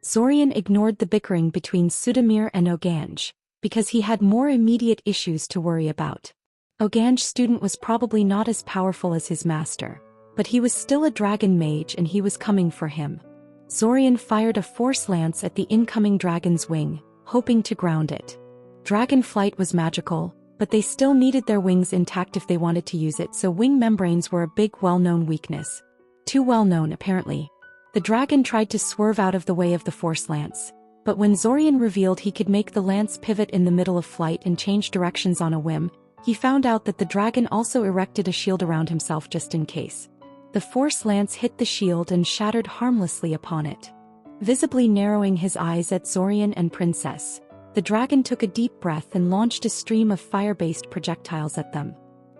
Zorian ignored the bickering between Sudamir and Oganj, because he had more immediate issues to worry about. Oganj's student was probably not as powerful as his master, but he was still a dragon mage and he was coming for him. Zorian fired a force lance at the incoming dragon's wing, hoping to ground it. Dragon flight was magical, but they still needed their wings intact if they wanted to use it, so wing membranes were a big well-known weakness. Too well-known, apparently. The dragon tried to swerve out of the way of the force lance, but when Zorian revealed he could make the lance pivot in the middle of flight and change directions on a whim, he found out that the dragon also erected a shield around himself just in case. The force lance hit the shield and shattered harmlessly upon it. Visibly narrowing his eyes at Zorian and Princess, the dragon took a deep breath and launched a stream of fire-based projectiles at them.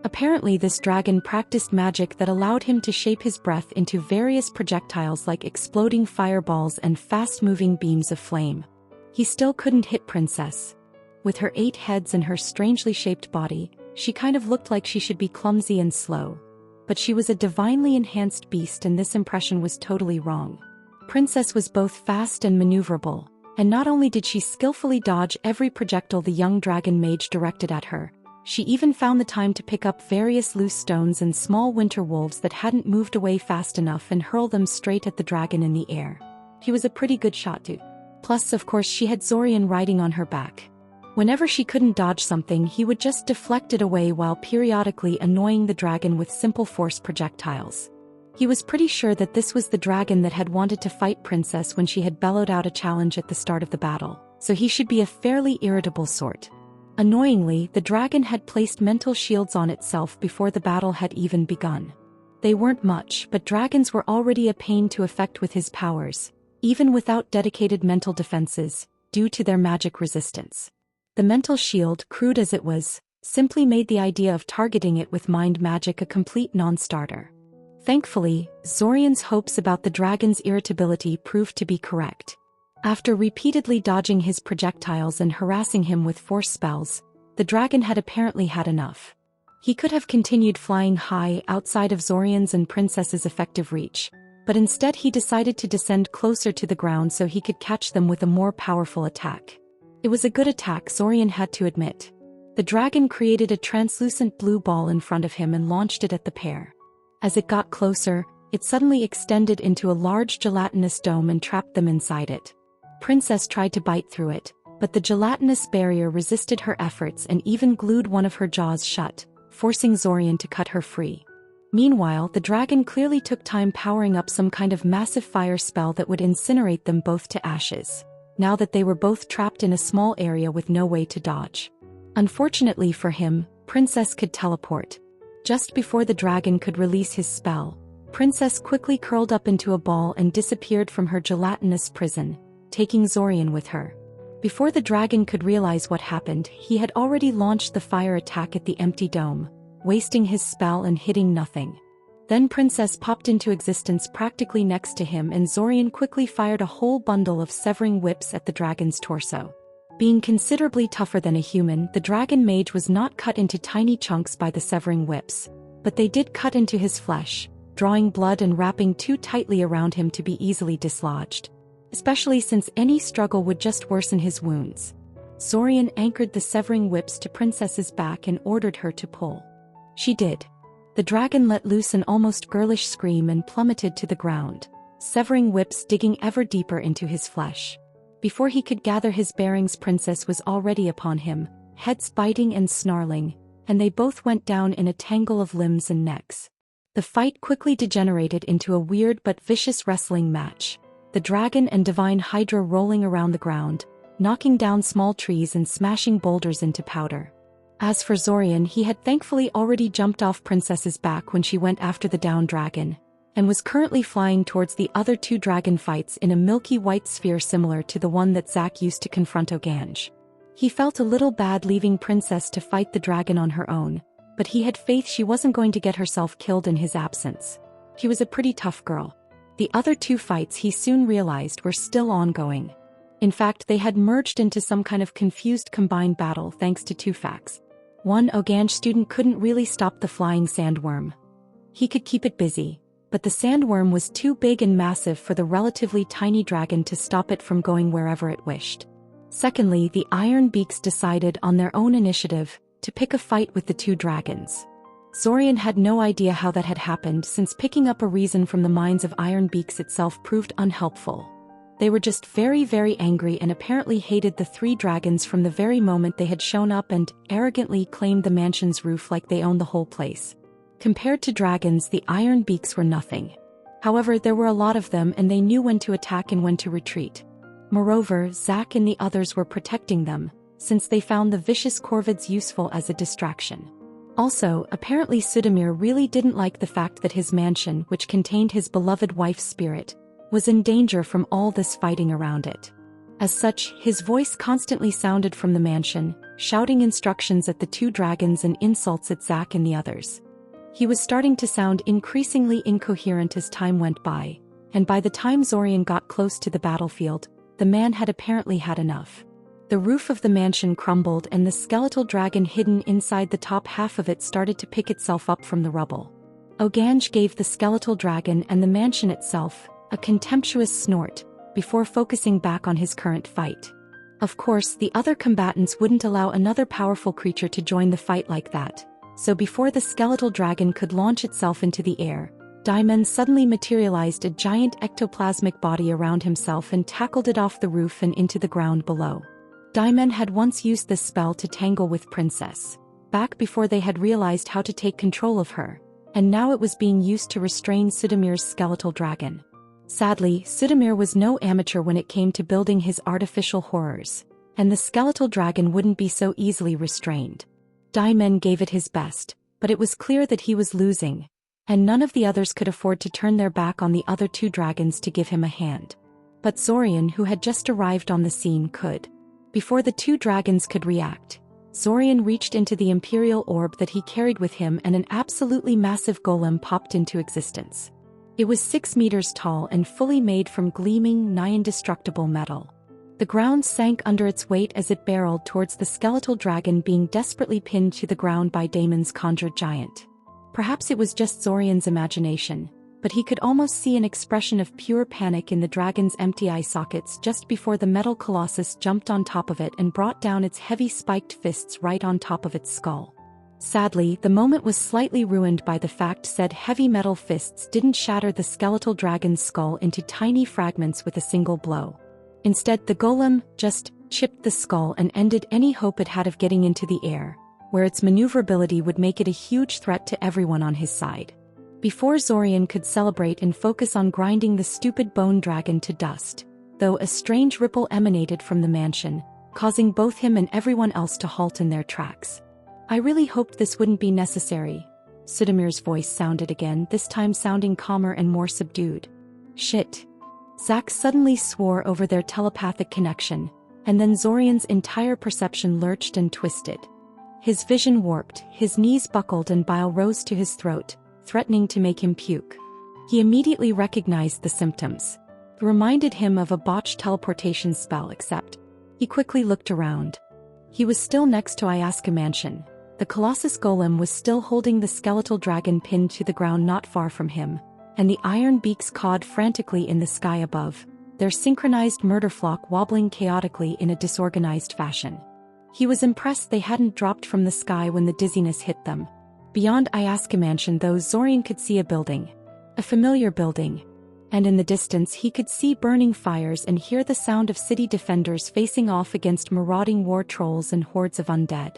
Apparently this dragon practiced magic that allowed him to shape his breath into various projectiles like exploding fireballs and fast-moving beams of flame. He still couldn't hit Princess. With her 8 heads and her strangely shaped body, she kind of looked like she should be clumsy and slow. But she was a divinely enhanced beast and this impression was totally wrong. Princess was both fast and maneuverable, and not only did she skillfully dodge every projectile the young dragon mage directed at her, she even found the time to pick up various loose stones and small winter wolves that hadn't moved away fast enough and hurl them straight at the dragon in the air. He was a pretty good shot too. Plus, of course, she had Zorian riding on her back. Whenever she couldn't dodge something, he would just deflect it away while periodically annoying the dragon with simple force projectiles. He was pretty sure that this was the dragon that had wanted to fight Princess when she had bellowed out a challenge at the start of the battle, so he should be a fairly irritable sort. Annoyingly, the dragon had placed mental shields on itself before the battle had even begun. They weren't much, but dragons were already a pain to affect with his powers, even without dedicated mental defenses, due to their magic resistance. The mental shield, crude as it was, simply made the idea of targeting it with mind magic a complete non-starter. Thankfully, Zorian's hopes about the dragon's irritability proved to be correct. After repeatedly dodging his projectiles and harassing him with force spells, the dragon had apparently had enough. He could have continued flying high outside of Zorian's and Princess's effective reach, but instead he decided to descend closer to the ground so he could catch them with a more powerful attack. It was a good attack, Zorian had to admit. The dragon created a translucent blue ball in front of him and launched it at the pair. As it got closer, it suddenly extended into a large gelatinous dome and trapped them inside it. Princess tried to bite through it, but the gelatinous barrier resisted her efforts and even glued one of her jaws shut, forcing Zorian to cut her free. Meanwhile, the dragon clearly took time powering up some kind of massive fire spell that would incinerate them both to ashes, now that they were both trapped in a small area with no way to dodge. Unfortunately for him, Princess could teleport. Just before the dragon could release his spell, Princess quickly curled up into a ball and disappeared from her gelatinous prison, taking Zorian with her. Before the dragon could realize what happened, he had already launched the fire attack at the empty dome, wasting his spell and hitting nothing. Then Princess popped into existence practically next to him and Zorian quickly fired a whole bundle of severing whips at the dragon's torso. Being considerably tougher than a human, the dragon mage was not cut into tiny chunks by the severing whips, but they did cut into his flesh, drawing blood and wrapping too tightly around him to be easily dislodged. Especially since any struggle would just worsen his wounds. Zorian anchored the severing whips to Princess's back and ordered her to pull. She did. The dragon let loose an almost girlish scream and plummeted to the ground, severing whips digging ever deeper into his flesh. Before he could gather his bearings, Princess was already upon him, heads biting and snarling, and they both went down in a tangle of limbs and necks. The fight quickly degenerated into a weird but vicious wrestling match, the dragon and divine Hydra rolling around the ground, knocking down small trees and smashing boulders into powder. As for Zorian, he had thankfully already jumped off Princess's back when she went after the down dragon, and was currently flying towards the other two dragon fights in a milky white sphere similar to the one that Zack used to confront Ogange. He felt a little bad leaving Princess to fight the dragon on her own, but he had faith she wasn't going to get herself killed in his absence. She was a pretty tough girl. The other two fights, he soon realized, were still ongoing. In fact, they had merged into some kind of confused combined battle thanks to two facts. One, Ogange student couldn't really stop the flying sandworm. He could keep it busy, but the sandworm was too big and massive for the relatively tiny dragon to stop it from going wherever it wished. Secondly, the Iron Beaks decided on their own initiative to pick a fight with the two dragons. Zorian had no idea how that had happened, since picking up a reason from the minds of Iron Beaks itself proved unhelpful. They were just very, very angry and apparently hated the three dragons from the very moment they had shown up and arrogantly claimed the mansion's roof like they owned the whole place. Compared to dragons, the Iron Beaks were nothing. However, there were a lot of them and they knew when to attack and when to retreat. Moreover, Zack and the others were protecting them, since they found the vicious corvids useful as a distraction. Also, apparently Sudamir really didn't like the fact that his mansion, which contained his beloved wife's spirit, was in danger from all this fighting around it. As such, his voice constantly sounded from the mansion, shouting instructions at the two dragons and insults at Zack and the others. He was starting to sound increasingly incoherent as time went by, and by the time Zorian got close to the battlefield, the man had apparently had enough. The roof of the mansion crumbled and the skeletal dragon hidden inside the top half of it started to pick itself up from the rubble. Ogange gave the skeletal dragon and the mansion itself a contemptuous snort before focusing back on his current fight. Of course, the other combatants wouldn't allow another powerful creature to join the fight like that, so before the skeletal dragon could launch itself into the air, Daimon suddenly materialized a giant ectoplasmic body around himself and tackled it off the roof and into the ground below. Daimon had once used this spell to tangle with Princess, back before they had realized how to take control of her, and now it was being used to restrain Sudamir's skeletal dragon. Sadly, Sudamir was no amateur when it came to building his artificial horrors, and the skeletal dragon wouldn't be so easily restrained. Daimon gave it his best, but it was clear that he was losing, and none of the others could afford to turn their back on the other two dragons to give him a hand. But Zorian, who had just arrived on the scene, could. Before the two dragons could react, Zorian reached into the Imperial Orb that he carried with him and an absolutely massive golem popped into existence. It was 6 meters tall and fully made from gleaming, nigh-indestructible metal. The ground sank under its weight as it barreled towards the skeletal dragon being desperately pinned to the ground by Damon's conjured giant. Perhaps it was just Zorian's imagination, but he could almost see an expression of pure panic in the dragon's empty eye sockets just before the metal colossus jumped on top of it and brought down its heavy spiked fists right on top of its skull. Sadly, the moment was slightly ruined by the fact said heavy metal fists didn't shatter the skeletal dragon's skull into tiny fragments with a single blow. Instead, the golem just chipped the skull and ended any hope it had of getting into the air, where its maneuverability would make it a huge threat to everyone on his side. Before Zorian could celebrate and focus on grinding the stupid bone dragon to dust, though a strange ripple emanated from the mansion, causing both him and everyone else to halt in their tracks. "I really hoped this wouldn't be necessary," Sudamir's voice sounded again, this time sounding calmer and more subdued. "Shit." Zack suddenly swore over their telepathic connection, and then Zorian's entire perception lurched and twisted. His vision warped, his knees buckled and bile rose to his throat, threatening to make him puke. He immediately recognized the symptoms. It reminded him of a botched teleportation spell, except he quickly looked around. He was still next to Ayaska Mansion. The Colossus Golem was still holding the skeletal dragon pinned to the ground not far from him, and the Iron Beaks cawed frantically in the sky above, their synchronized murder flock wobbling chaotically in a disorganized fashion. He was impressed they hadn't dropped from the sky when the dizziness hit them. Beyond Ayaska Mansion, though, Zorian could see a building. A familiar building. and in the distance he could see burning fires and hear the sound of city defenders facing off against marauding war trolls and hordes of undead.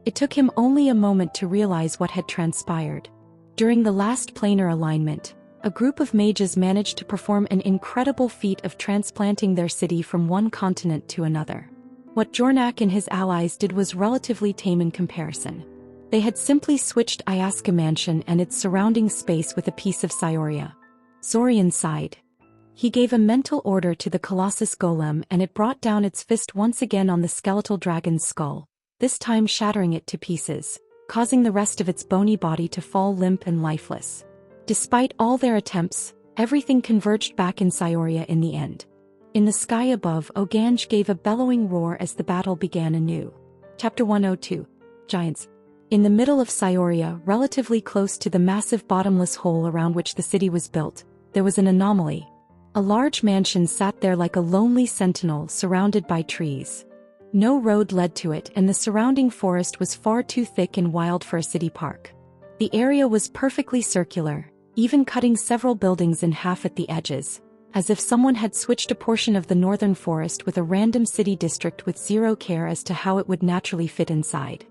It took him only a moment to realize what had transpired. During the last planar alignment, a group of mages managed to perform an incredible feat of transplanting their city from one continent to another. What Jornak and his allies did was relatively tame in comparison. They had simply switched Ayaska Mansion and its surrounding space with a piece of Cyoria. Zorian sighed. He gave a mental order to the Colossus Golem and it brought down its fist once again on the skeletal dragon's skull, this time shattering it to pieces, causing the rest of its bony body to fall limp and lifeless. Despite all their attempts, everything converged back in Cyoria in the end. In the sky above, Oganj gave a bellowing roar as the battle began anew. Chapter 102. Giants. In the middle of Cyoria, relatively close to the massive bottomless hole around which the city was built, there was an anomaly. A large mansion sat there like a lonely sentinel surrounded by trees. No road led to it and the surrounding forest was far too thick and wild for a city park. The area was perfectly circular, even cutting several buildings in half at the edges, as if someone had switched a portion of the northern forest with a random city district with zero care as to how it would naturally fit inside.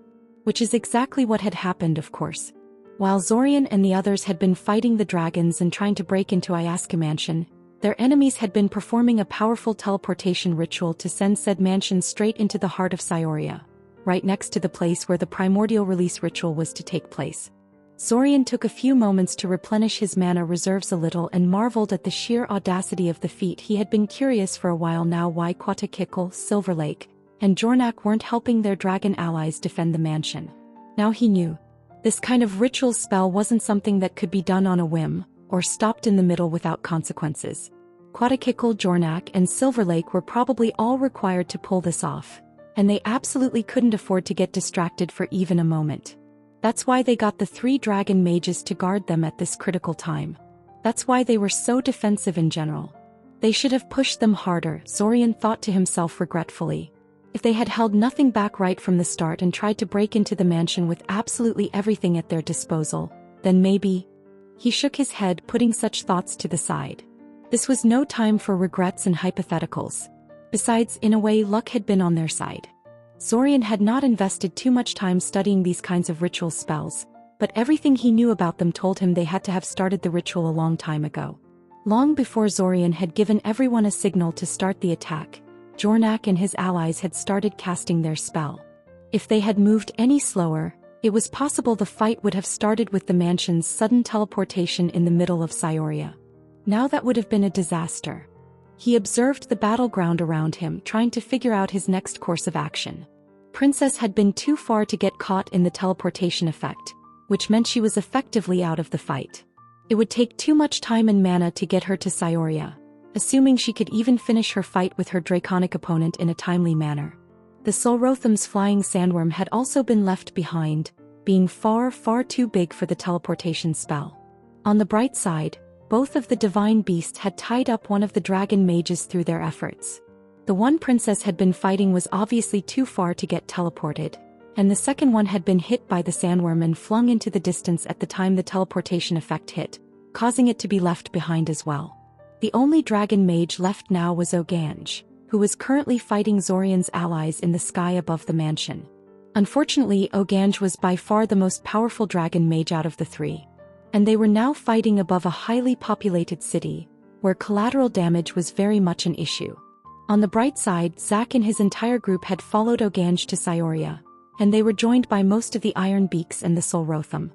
Which is exactly what had happened, of course. While Zorian and the others had been fighting the dragons and trying to break into Ayaska Mansion, their enemies had been performing a powerful teleportation ritual to send said mansion straight into the heart of Cyoria, right next to the place where the primordial release ritual was to take place. Zorian took a few moments to replenish his mana reserves a little and marveled at the sheer audacity of the feat. He had been curious for a while now why Quatakikl, Silver Lake, and Jornak weren't helping their dragon allies defend the mansion. Now he knew. This kind of ritual spell wasn't something that could be done on a whim, or stopped in the middle without consequences. Quatakikl, Jornak, and Silver Lake were probably all required to pull this off, and they absolutely couldn't afford to get distracted for even a moment. That's why they got the 3 dragon mages to guard them at this critical time. That's why they were so defensive in general. They should have pushed them harder, Zorian thought to himself regretfully. If they had held nothing back right from the start and tried to break into the mansion with absolutely everything at their disposal, then maybe... He shook his head, putting such thoughts to the side. This was no time for regrets and hypotheticals. Besides, in a way, luck had been on their side. Zorian had not invested too much time studying these kinds of ritual spells, but everything he knew about them told him they had to have started the ritual a long time ago. Long before Zorian had given everyone a signal to start the attack, Jornak and his allies had started casting their spell. If they had moved any slower, it was possible the fight would have started with the mansion's sudden teleportation in the middle of Cyoria. Now that would have been a disaster. He observed the battleground around him, trying to figure out his next course of action. Princess had been too far to get caught in the teleportation effect, which meant she was effectively out of the fight. It would take too much time and mana to get her to Cyoria, assuming she could even finish her fight with her draconic opponent in a timely manner. The Solrotham's flying sandworm had also been left behind, being far, far too big for the teleportation spell. On the bright side, both of the divine beasts had tied up one of the dragon mages through their efforts. The one Princess had been fighting was obviously too far to get teleported, and the second one had been hit by the sandworm and flung into the distance at the time the teleportation effect hit, causing it to be left behind as well. The only dragon mage left now was Oganj, who was currently fighting Zorian's allies in the sky above the mansion. Unfortunately, Oganj was by far the most powerful dragon mage out of the 3. And they were now fighting above a highly populated city, where collateral damage was very much an issue. On the bright side, Zack and his entire group had followed Oganj to Cyoria, and they were joined by most of the Iron Beaks and the Solrotham.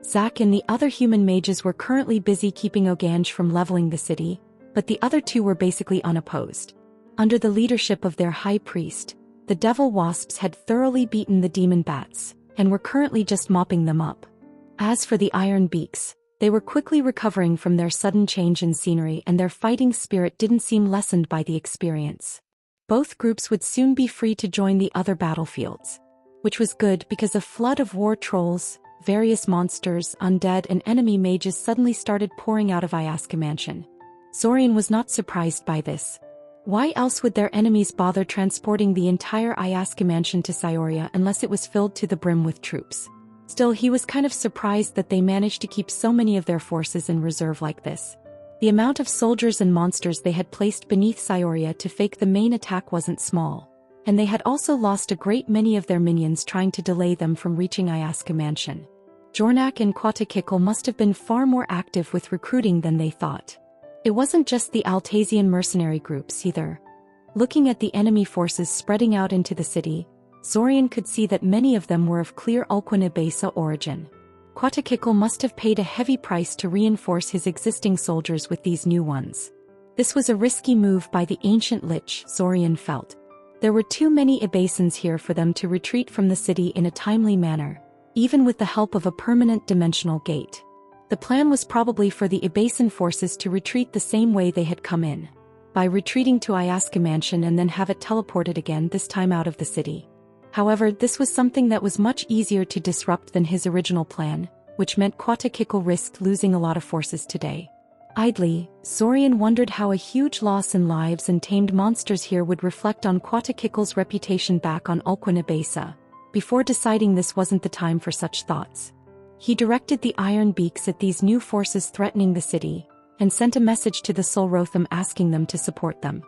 Zack and the other human mages were currently busy keeping Oganj from leveling the city, but the other 2 were basically unopposed. Under the leadership of their high priest, the devil wasps had thoroughly beaten the demon bats, and were currently just mopping them up. As for the Iron Beaks, they were quickly recovering from their sudden change in scenery and their fighting spirit didn't seem lessened by the experience. Both groups would soon be free to join the other battlefields. Which was good because a flood of war trolls, various monsters, undead and enemy mages suddenly started pouring out of Ayaska Mansion. Zorian was not surprised by this. Why else would their enemies bother transporting the entire Ayaska Mansion to Cyoria unless it was filled to the brim with troops? Still, he was kind of surprised that they managed to keep so many of their forces in reserve like this. The amount of soldiers and monsters they had placed beneath Cyoria to fake the main attack wasn't small, and they had also lost a great many of their minions trying to delay them from reaching Iasca Mansion. Jornak and Quatakikal must have been far more active with recruiting than they thought. It wasn't just the Altasian mercenary groups either. Looking at the enemy forces spreading out into the city, Zorian could see that many of them were of clear Ulquinabesa origin. Quatakikal must have paid a heavy price to reinforce his existing soldiers with these new ones. This was a risky move by the ancient Lich, Zorian felt. There were too many Ibasans here for them to retreat from the city in a timely manner, even with the help of a permanent dimensional gate. The plan was probably for the Ibasan forces to retreat the same way they had come in, by retreating to Iasca Mansion and then have it teleported again, this time out of the city. However, this was something that was much easier to disrupt than his original plan, which meant Quatakikal risked losing a lot of forces today. Idly, Zorian wondered how a huge loss in lives and tamed monsters here would reflect on Quatakikal's reputation back on Ulquinabesa. Before deciding this wasn't the time for such thoughts, he directed the iron beaks at these new forces threatening the city, and sent a message to the Solrotham asking them to support them.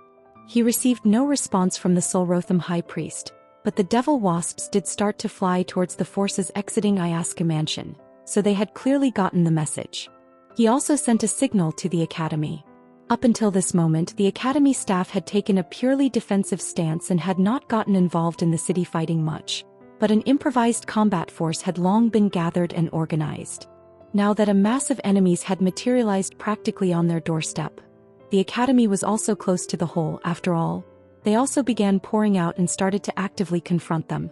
He received no response from the Solrotham High Priest, but the devil wasps did start to fly towards the forces exiting Iasca Mansion, so they had clearly gotten the message. He also sent a signal to the Academy. Up until this moment, the Academy staff had taken a purely defensive stance and had not gotten involved in the city fighting much, but an improvised combat force had long been gathered and organized. Now that a mass of enemies had materialized practically on their doorstep, the Academy was also close to the hole. After all, they also began pouring out and started to actively confront them.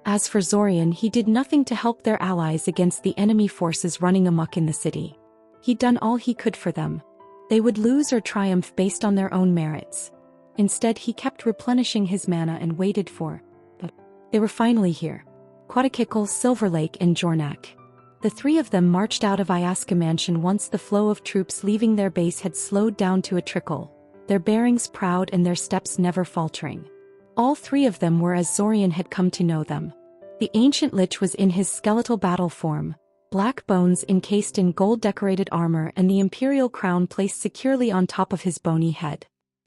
As for Zorian, he did nothing to help their allies against the enemy forces running amok in the city. He'd done all he could for them. They would lose or triumph based on their own merits. Instead, he kept replenishing his mana and waited for. But they were finally here. Quatakikal, Silverlake, and Jornak. The three of them marched out of Iasca Mansion once the flow of troops leaving their base had slowed down to a trickle, their bearings proud and their steps never faltering. All three of them were as Zorian had come to know them. The ancient Lich was in his skeletal battle form, black bones encased in gold-decorated armor and the imperial crown placed securely on top of his bony head.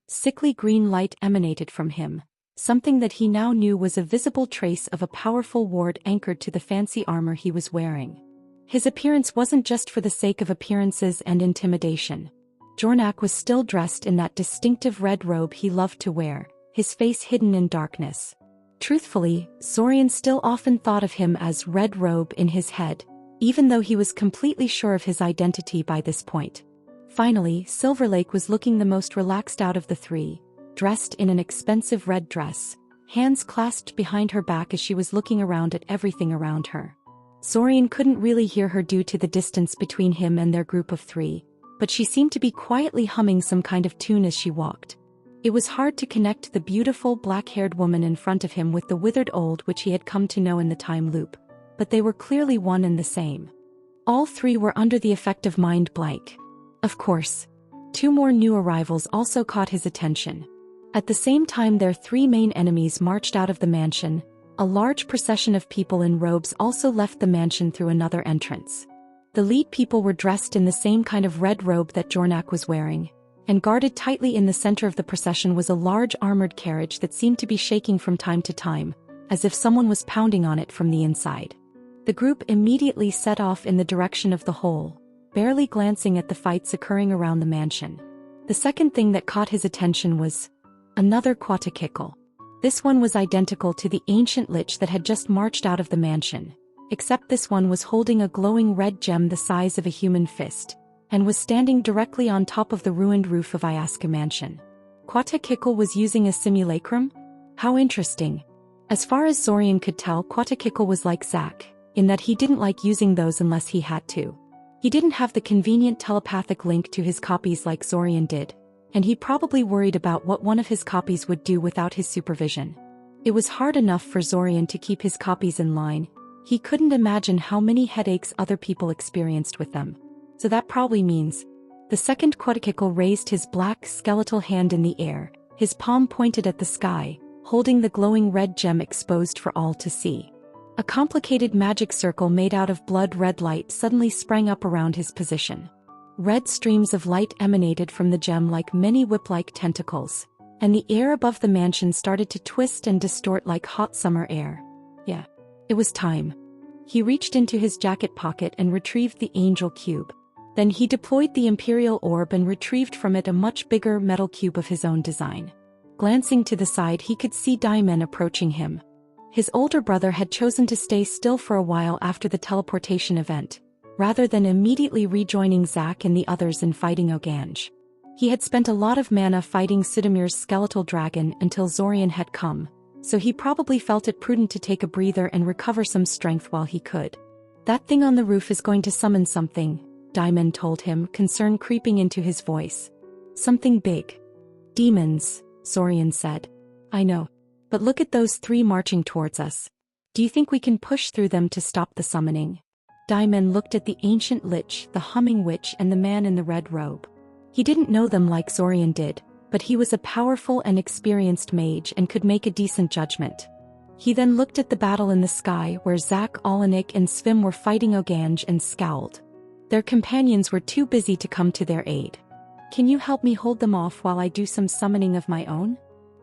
Sickly green light emanated from him, something that he now knew was a visible trace of a powerful ward anchored to the fancy armor he was wearing. His appearance wasn't just for the sake of appearances and intimidation. Jornak was still dressed in that distinctive red robe he loved to wear, his face hidden in darkness. Truthfully, Zorian still often thought of him as Red Robe in his head, even though he was completely sure of his identity by this point. Finally, Silverlake was looking the most relaxed out of the three, dressed in an expensive red dress, hands clasped behind her back as she was looking around at everything around her. Zorian couldn't really hear her due to the distance between him and their group of three, but she seemed to be quietly humming some kind of tune as she walked. It was hard to connect the beautiful black-haired woman in front of him with the withered old which he had come to know in the time loop, but they were clearly one and the same. All three were under the effect of mind blank. Of course, two more new arrivals also caught his attention. At the same time their three main enemies marched out of the mansion, a large procession of people in robes also left the mansion through another entrance. The lead people were dressed in the same kind of red robe that Jornak was wearing, and guarded tightly in the center of the procession was a large armored carriage that seemed to be shaking from time to time, as if someone was pounding on it from the inside. The group immediately set off in the direction of the hole, barely glancing at the fights occurring around the mansion. The second thing that caught his attention was another Quatakikal. This one was identical to the ancient Lich that had just marched out of the mansion, except this one was holding a glowing red gem the size of a human fist, and was standing directly on top of the ruined roof of Iasca Mansion. Quatakikal was using a simulacrum? How interesting. As far as Zorian could tell, Quatakikal was like Zack, in that he didn't like using those unless he had to. He didn't have the convenient telepathic link to his copies like Zorian did, and he probably worried about what one of his copies would do without his supervision. It was hard enough for Zorian to keep his copies in line. He couldn't imagine how many headaches other people experienced with them. So that probably means. The second Quatakikal raised his black skeletal hand in the air, his palm pointed at the sky, holding the glowing red gem exposed for all to see. A complicated magic circle made out of blood red light suddenly sprang up around his position. Red streams of light emanated from the gem like many whip-like tentacles, and the air above the mansion started to twist and distort like hot summer air. Yeah, it was time. He reached into his jacket pocket and retrieved the angel cube. Then he deployed the imperial orb and retrieved from it a much bigger metal cube of his own design. Glancing to the side, he could see Daimen approaching him. His older brother had chosen to stay still for a while after the teleportation event, rather than immediately rejoining Zack and the others in fighting Ogange. He had spent a lot of mana fighting Sidamir's skeletal dragon until Zorian had come, so he probably felt it prudent to take a breather and recover some strength while he could. "That thing on the roof is going to summon something," Daimen told him, concern creeping into his voice. "Something big." "Demons," Zorian said. "I know. But look at those 3 marching towards us. Do you think we can push through them to stop the summoning?" Daimen looked at the ancient lich, the humming witch, and the man in the red robe. He didn't know them like Zorian did, but he was a powerful and experienced mage and could make a decent judgment. He then looked at the battle in the sky where Zack, Alanik, and Svim were fighting Ogange and scowled. Their companions were too busy to come to their aid. "Can you help me hold them off while I do some summoning of my own?"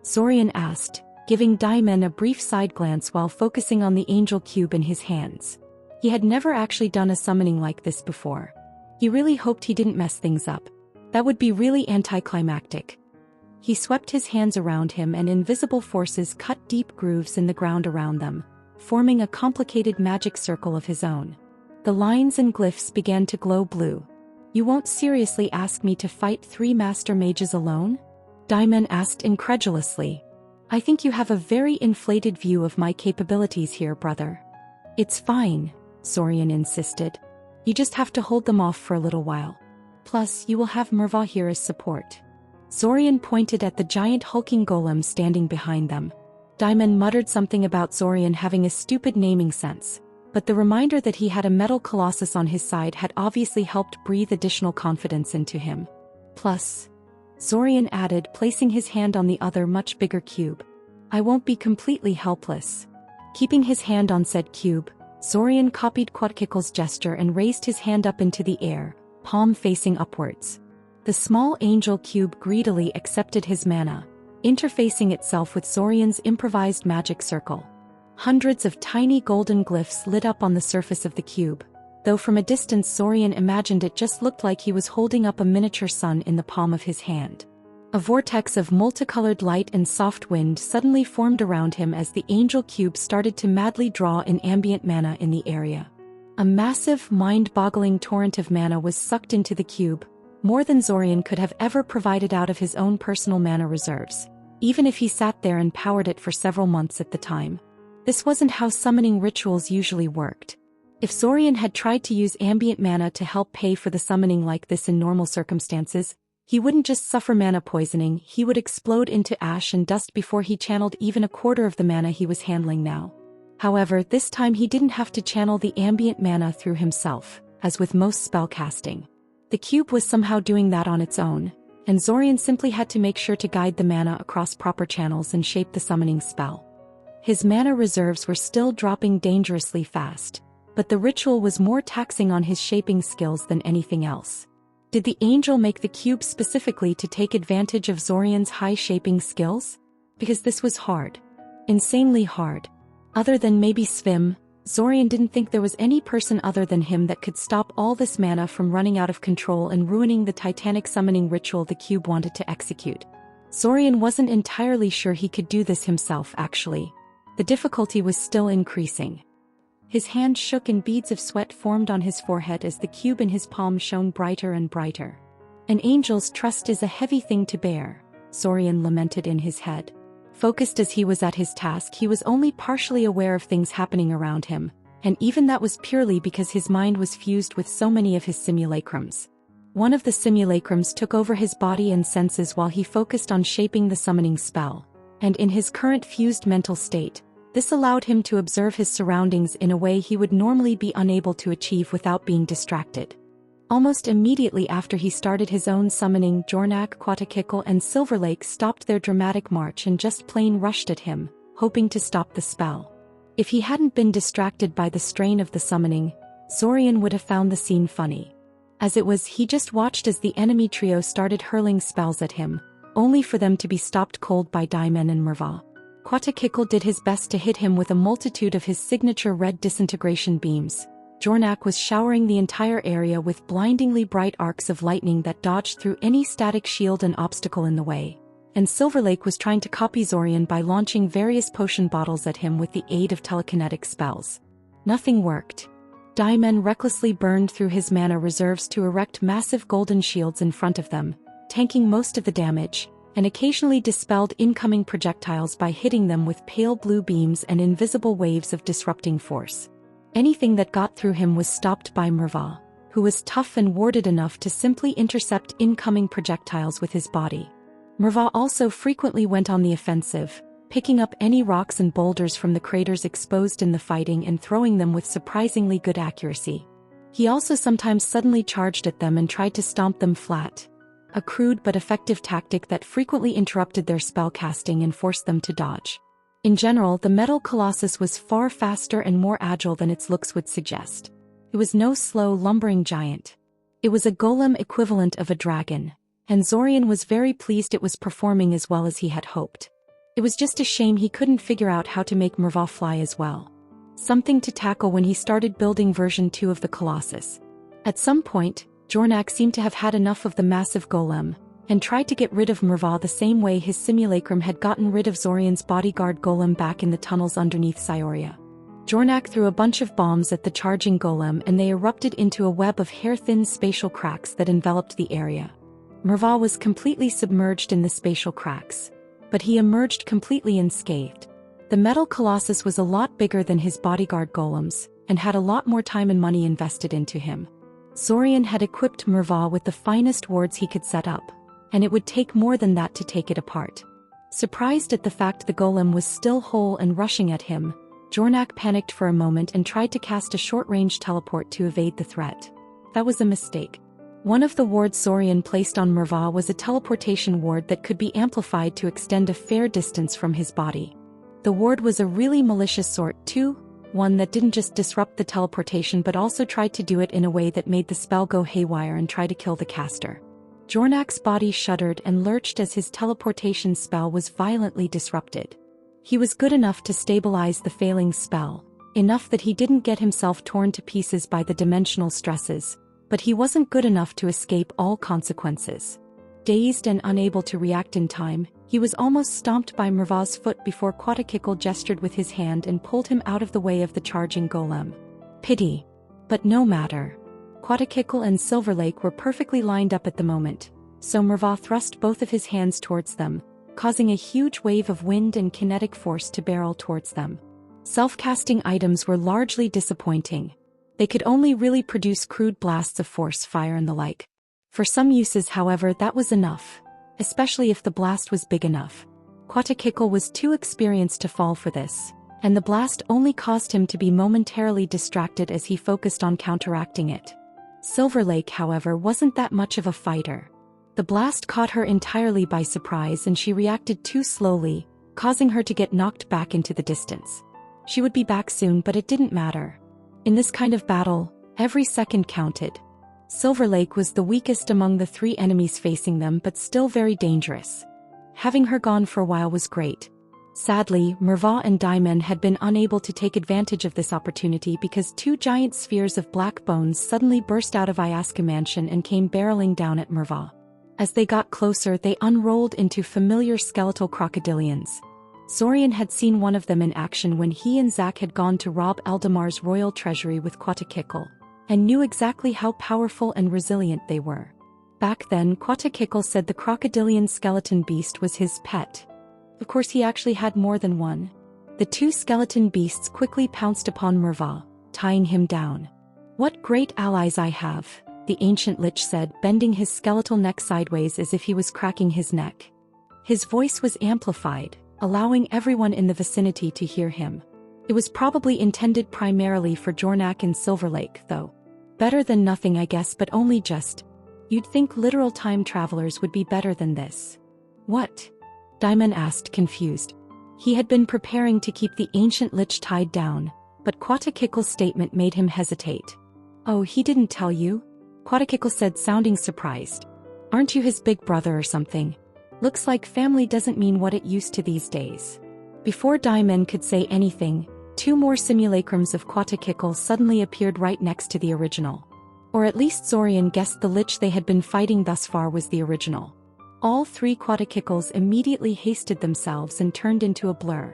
Zorian asked, giving Daimen a brief side glance while focusing on the angel cube in his hands. He had never actually done a summoning like this before. He really hoped he didn't mess things up. That would be really anticlimactic. He swept his hands around him and invisible forces cut deep grooves in the ground around them, forming a complicated magic circle of his own. The lines and glyphs began to glow blue. "You won't seriously ask me to fight 3 master mages alone?" Daimen asked incredulously. "I think you have a very inflated view of my capabilities here, brother." "It's fine," Zorian insisted. "You just have to hold them off for a little while. Plus, you will have Merva here as support." Zorian pointed at the giant hulking golem standing behind them. Daimen muttered something about Zorian having a stupid naming sense, but the reminder that he had a metal colossus on his side had obviously helped breathe additional confidence into him. "Plus," Zorian added, placing his hand on the other much bigger cube, "I won't be completely helpless." Keeping his hand on said cube, Zorian copied Quetzalcoatl's gesture and raised his hand up into the air, palm facing upwards. The small angel cube greedily accepted his mana, interfacing itself with Zorian's improvised magic circle. Hundreds of tiny golden glyphs lit up on the surface of the cube, though from a distance Zorian imagined it just looked like he was holding up a miniature sun in the palm of his hand. A vortex of multicolored light and soft wind suddenly formed around him as the angel cube started to madly draw in ambient mana in the area. A massive, mind-boggling torrent of mana was sucked into the cube, more than Zorian could have ever provided out of his own personal mana reserves, even if he sat there and powered it for several months at the time. This wasn't how summoning rituals usually worked. If Zorian had tried to use ambient mana to help pay for the summoning like this in normal circumstances, he wouldn't just suffer mana poisoning, he would explode into ash and dust before he channeled even a quarter of the mana he was handling now. However, this time he didn't have to channel the ambient mana through himself, as with most spellcasting. The cube was somehow doing that on its own, and Zorian simply had to make sure to guide the mana across proper channels and shape the summoning spell. His mana reserves were still dropping dangerously fast, but the ritual was more taxing on his shaping skills than anything else. Did the angel make the cube specifically to take advantage of Zorian's high shaping skills? Because this was hard. Insanely hard. Other than maybe Svim, Zorian didn't think there was any person other than him that could stop all this mana from running out of control and ruining the titanic summoning ritual the cube wanted to execute. Zorian wasn't entirely sure he could do this himself actually. The difficulty was still increasing. His hand shook and beads of sweat formed on his forehead as the cube in his palm shone brighter and brighter. "An angel's trust is a heavy thing to bear," Zorian lamented in his head. Focused as he was at his task, he was only partially aware of things happening around him, and even that was purely because his mind was fused with so many of his simulacrums. One of the simulacrums took over his body and senses while he focused on shaping the summoning spell, and in his current fused mental state, this allowed him to observe his surroundings in a way he would normally be unable to achieve without being distracted. Almost immediately after he started his own summoning, Jornak, Quetzalcoatl, and Silverlake stopped their dramatic march and just plain rushed at him, hoping to stop the spell. If he hadn't been distracted by the strain of the summoning, Zorian would have found the scene funny. As it was, he just watched as the enemy trio started hurling spells at him, only for them to be stopped cold by Daimon and Merva. Quatakikl did his best to hit him with a multitude of his signature red disintegration beams. Jornak was showering the entire area with blindingly bright arcs of lightning that dodged through any static shield and obstacle in the way. And Silverlake was trying to copy Zorian by launching various potion bottles at him with the aid of telekinetic spells. Nothing worked. Daimon recklessly burned through his mana reserves to erect massive golden shields in front of them, tanking most of the damage, and occasionally dispelled incoming projectiles by hitting them with pale blue beams and invisible waves of disrupting force. Anything that got through him was stopped by Merva, who was tough and warded enough to simply intercept incoming projectiles with his body. Merva also frequently went on the offensive, picking up any rocks and boulders from the craters exposed in the fighting and throwing them with surprisingly good accuracy. He also sometimes suddenly charged at them and tried to stomp them flat, a crude but effective tactic that frequently interrupted their spellcasting and forced them to dodge. In general, the Metal Colossus was far faster and more agile than its looks would suggest. It was no slow, lumbering giant. It was a golem equivalent of a dragon, and Zorian was very pleased it was performing as well as he had hoped. It was just a shame he couldn't figure out how to make Merva fly as well. Something to tackle when he started building version 2 of the Colossus. At some point, Jornak seemed to have had enough of the massive golem, and tried to get rid of Merva the same way his simulacrum had gotten rid of Zorian's bodyguard golem back in the tunnels underneath Cyoria. Jornak threw a bunch of bombs at the charging golem and they erupted into a web of hair-thin spatial cracks that enveloped the area. Merva was completely submerged in the spatial cracks, but he emerged completely unscathed. The Metal Colossus was a lot bigger than his bodyguard golems, and had a lot more time and money invested into him. Zorian had equipped Merva with the finest wards he could set up, and it would take more than that to take it apart. Surprised at the fact the golem was still whole and rushing at him, Jornak panicked for a moment and tried to cast a short-range teleport to evade the threat. That was a mistake. One of the wards Zorian placed on Merva was a teleportation ward that could be amplified to extend a fair distance from his body. The ward was a really malicious sort too, one that didn't just disrupt the teleportation but also tried to do it in a way that made the spell go haywire and try to kill the caster. Jornak's body shuddered and lurched as his teleportation spell was violently disrupted. He was good enough to stabilize the failing spell, enough that he didn't get himself torn to pieces by the dimensional stresses, but he wasn't good enough to escape all consequences. Dazed and unable to react in time, he was almost stomped by Merva's foot before Quatakikl gestured with his hand and pulled him out of the way of the charging golem. Pity. But no matter. Quatakikl and Silverlake were perfectly lined up at the moment, so Merva thrust both of his hands towards them, causing a huge wave of wind and kinetic force to barrel towards them. Self-casting items were largely disappointing. They could only really produce crude blasts of force, fire and the like. For some uses, however, that was enough, especially if the blast was big enough. Quatakikl was too experienced to fall for this, and the blast only caused him to be momentarily distracted as he focused on counteracting it. Silverlake, however, wasn't that much of a fighter. The blast caught her entirely by surprise and she reacted too slowly, causing her to get knocked back into the distance. She would be back soon, but it didn't matter. In this kind of battle, every second counted. Silverlake was the weakest among the 3 enemies facing them, but still very dangerous. Having her gone for a while was great. Sadly, Merva and Daimon had been unable to take advantage of this opportunity because 2 giant spheres of black bones suddenly burst out of Ayaska Mansion and came barreling down at Merva. As they got closer, they unrolled into familiar skeletal crocodilians. Zorian had seen one of them in action when he and Zack had gone to rob Eldamar's royal treasury with Quatakikl, and knew exactly how powerful and resilient they were. Back then, Quatakikl said the crocodilian skeleton beast was his pet. Of course, he actually had more than one. The 2 skeleton beasts quickly pounced upon Merva, tying him down. "What great allies I have," the ancient lich said, bending his skeletal neck sideways as if he was cracking his neck. His voice was amplified, allowing everyone in the vicinity to hear him. It was probably intended primarily for Jornak and Silverlake, though. Better than nothing, I guess, but only just. You'd think literal time travelers would be better than this. What? Daimon asked, confused. He had been preparing to keep the ancient lich tied down, but Quatakikl's statement made him hesitate. "Oh, he didn't tell you?" Quatakikal said, sounding surprised. Aren't you his big brother or something? Looks like family doesn't mean what it used to these days. Before Diamond could say anything, 2 more simulacrums of Quatakikal suddenly appeared right next to the original. Or at least Zorian guessed the lich they had been fighting thus far was the original. All 3 Quatakikals immediately hasted themselves and turned into a blur.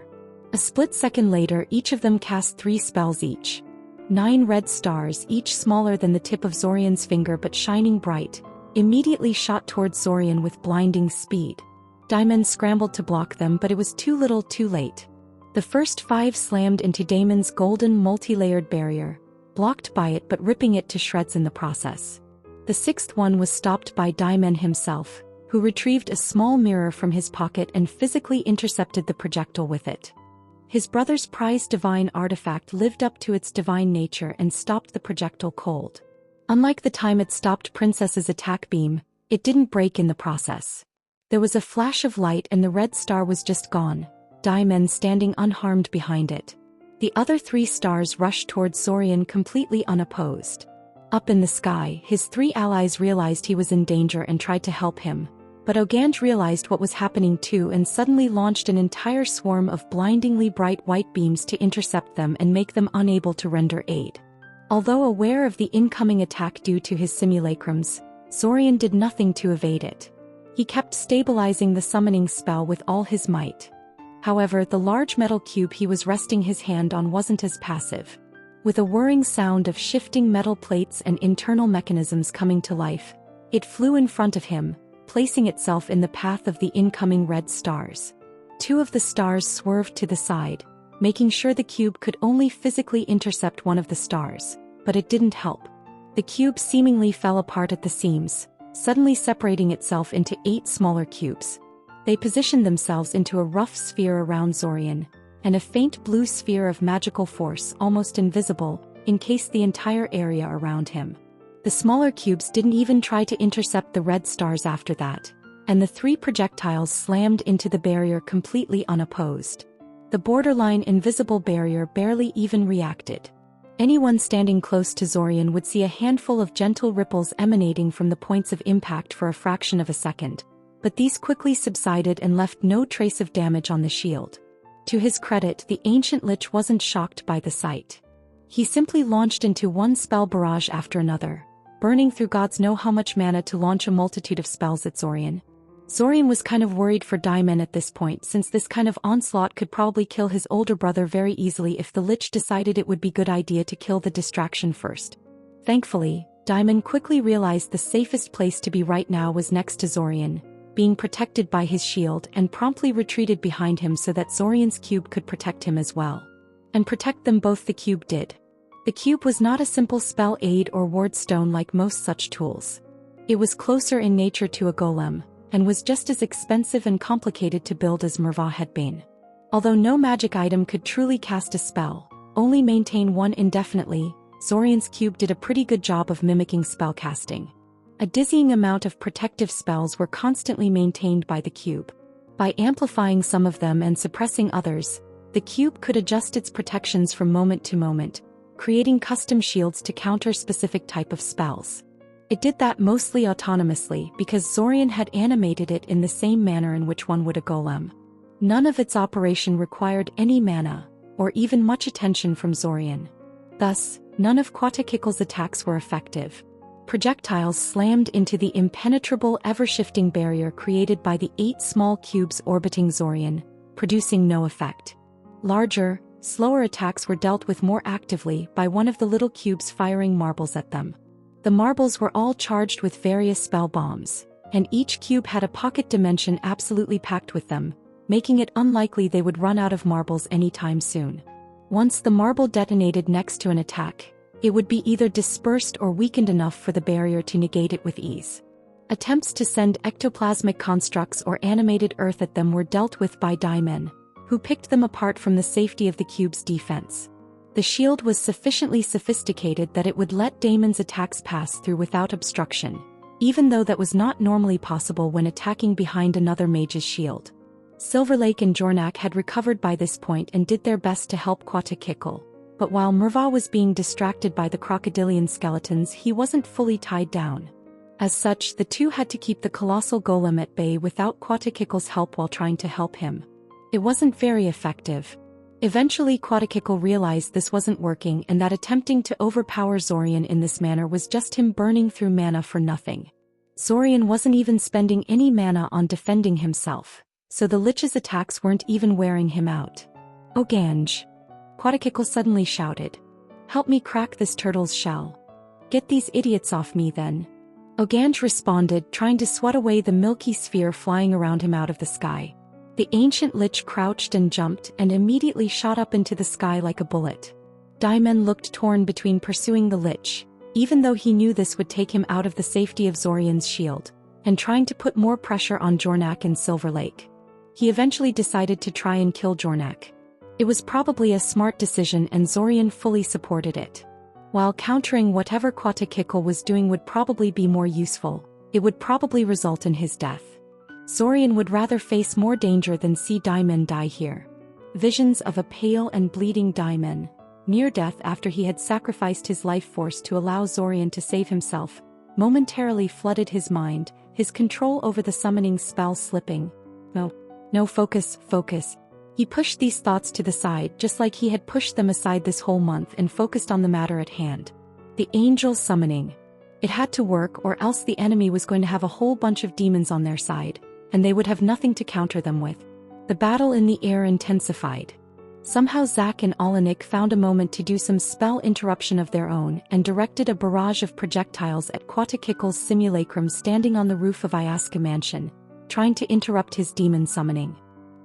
A split second later, each of them cast 3 spells each. 9 red stars, each smaller than the tip of Zorian's finger but shining bright, immediately shot towards Zorian with blinding speed. Diamond scrambled to block them, but it was too little too late. The first 5 slammed into Damon's golden multi-layered barrier, blocked by it but ripping it to shreds in the process. The 6th one was stopped by Diamond himself, who retrieved a small mirror from his pocket and physically intercepted the projectile with it. His brother's prized divine artifact lived up to its divine nature and stopped the projectile cold. Unlike the time it stopped Princess's attack beam, it didn't break in the process. There was a flash of light and the red star was just gone, Diamond standing unharmed behind it. The other 3 stars rushed towards Zorian completely unopposed. Up in the sky, his 3 allies realized he was in danger and tried to help him, but Oganj realized what was happening too and suddenly launched an entire swarm of blindingly bright white beams to intercept them and make them unable to render aid. Although aware of the incoming attack due to his simulacrums, Zorian did nothing to evade it. He kept stabilizing the summoning spell with all his might. However, the large metal cube he was resting his hand on wasn't as passive. With a whirring sound of shifting metal plates and internal mechanisms coming to life, it flew in front of him, placing itself in the path of the incoming red stars. 2 of the stars swerved to the side, making sure the cube could only physically intercept one of the stars, but it didn't help. The cube seemingly fell apart at the seams, suddenly separating itself into 8 smaller cubes. They positioned themselves into a rough sphere around Zorian, and a faint blue sphere of magical force, almost invisible, encased the entire area around him. The smaller cubes didn't even try to intercept the red stars after that, and the 3 projectiles slammed into the barrier completely unopposed. The borderline invisible barrier barely even reacted. Anyone standing close to Zorian would see a handful of gentle ripples emanating from the points of impact for a fraction of a second, but these quickly subsided and left no trace of damage on the shield. To his credit, the ancient lich wasn't shocked by the sight. He simply launched into one spell barrage after another, burning through gods know how much mana to launch a multitude of spells at Zorian. Zorian was kind of worried for Diamond at this point, since this kind of onslaught could probably kill his older brother very easily if the lich decided it would be a good idea to kill the distraction first. Thankfully, Diamond quickly realized the safest place to be right now was next to Zorian, being protected by his shield, and promptly retreated behind him so that Zorian's cube could protect him as well. And protect them both the cube did. The cube was not a simple spell aid or ward stone like most such tools. It was closer in nature to a golem, and was just as expensive and complicated to build as Merva had been. Although no magic item could truly cast a spell, only maintain one indefinitely, Zorian's cube did a pretty good job of mimicking spell casting. A dizzying amount of protective spells were constantly maintained by the cube. By amplifying some of them and suppressing others, the cube could adjust its protections from moment to moment, creating custom shields to counter specific type of spells. It did that mostly autonomously because Zorian had animated it in the same manner in which one would a golem. None of its operation required any mana, or even much attention from Zorian. Thus, none of Quatakikal's attacks were effective. Projectiles slammed into the impenetrable ever-shifting barrier created by the 8 small cubes orbiting Zorian, producing no effect. Larger, slower attacks were dealt with more actively by one of the little cubes firing marbles at them. The marbles were all charged with various spell bombs, and each cube had a pocket dimension absolutely packed with them, making it unlikely they would run out of marbles anytime soon. Once the marble detonated next to an attack, it would be either dispersed or weakened enough for the barrier to negate it with ease. Attempts to send ectoplasmic constructs or animated earth at them were dealt with by Diamond, who picked them apart from the safety of the cube's defense. The shield was sufficiently sophisticated that it would let Damon's attacks pass through without obstruction, even though that was not normally possible when attacking behind another mage's shield. Silver Lake and Jornak had recovered by this point and did their best to help Quatakikal. But while Merva was being distracted by the crocodilian skeletons, he wasn't fully tied down. As such, the two had to keep the colossal golem at bay without Quatakikle's help while trying to help him. It wasn't very effective. Eventually Quatakikle realized this wasn't working and that attempting to overpower Zorian in this manner was just him burning through mana for nothing. Zorian wasn't even spending any mana on defending himself, so the Lich's attacks weren't even wearing him out. "Oh Ganj!" Quatakikle suddenly shouted. "Help me crack this turtle's shell. Get these idiots off me then." Oganj responded, trying to swat away the milky sphere flying around him out of the sky. The ancient Lich crouched and jumped and immediately shot up into the sky like a bullet. Daimen looked torn between pursuing the Lich, even though he knew this would take him out of the safety of Zorian's shield, and trying to put more pressure on Jornak and Silver Lake. He eventually decided to try and kill Jornak. It was probably a smart decision and Zorian fully supported it. While countering whatever Quatakikle was doing would probably be more useful, it would probably result in his death. Zorian would rather face more danger than see Daimen die here. Visions of a pale and bleeding Daimen, near death after he had sacrificed his life force to allow Zorian to save himself, momentarily flooded his mind, his control over the summoning spell slipping. No, focus. He pushed these thoughts to the side just like he had pushed them aside this whole month and focused on the matter at hand. The angel summoning. It had to work or else the enemy was going to have a whole bunch of demons on their side, and they would have nothing to counter them with. The battle in the air intensified. Somehow Zack and Alanik found a moment to do some spell interruption of their own and directed a barrage of projectiles at Quatakikle's simulacrum standing on the roof of Ayaska Mansion, trying to interrupt his demon summoning.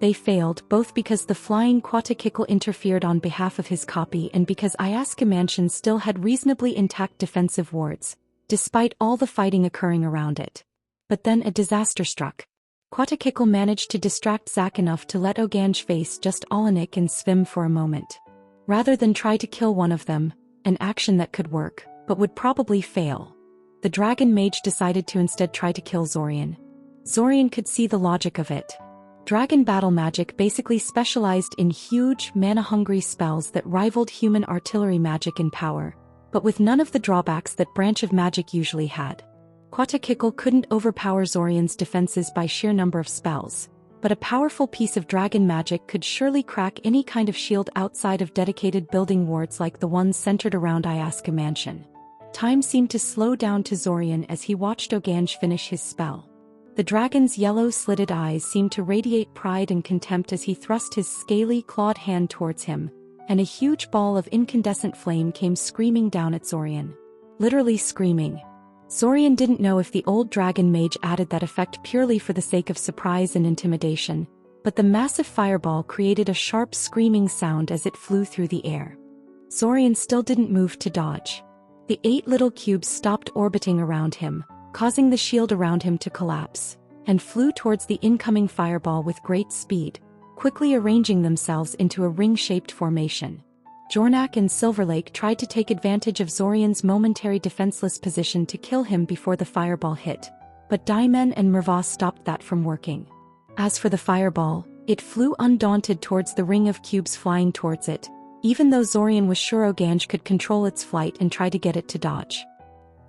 They failed both because the flying Quatakikle interfered on behalf of his copy and because Ayaska Mansion still had reasonably intact defensive wards, despite all the fighting occurring around it. But then a disaster struck. Quatakikle managed to distract Zack enough to let Oganj face just Alanik and Svim for a moment. Rather than try to kill one of them, an action that could work, but would probably fail, the Dragon Mage decided to instead try to kill Zorian. Zorian could see the logic of it. Dragon battle magic basically specialized in huge, mana-hungry spells that rivaled human artillery magic in power, but with none of the drawbacks that branch of magic usually had. Quatakikle couldn't overpower Zorian's defenses by sheer number of spells, but a powerful piece of dragon magic could surely crack any kind of shield outside of dedicated building wards like the ones centered around Ayaska Mansion. Time seemed to slow down to Zorian as he watched Oganj finish his spell. The dragon's yellow-slitted eyes seemed to radiate pride and contempt as he thrust his scaly, clawed hand towards him, and a huge ball of incandescent flame came screaming down at Zorian. Literally screaming. Zorian didn't know if the old dragon mage added that effect purely for the sake of surprise and intimidation, but the massive fireball created a sharp screaming sound as it flew through the air. Zorian still didn't move to dodge. The 8 little cubes stopped orbiting around him, causing the shield around him to collapse, and flew towards the incoming fireball with great speed, quickly arranging themselves into a ring-shaped formation. Jornak and Silver Lake tried to take advantage of Zorian's momentary defenseless position to kill him before the fireball hit, but Daimen and Merva stopped that from working. As for the fireball, it flew undaunted towards the ring of cubes flying towards it, even though Zorian was sure Oganj could control its flight and try to get it to dodge.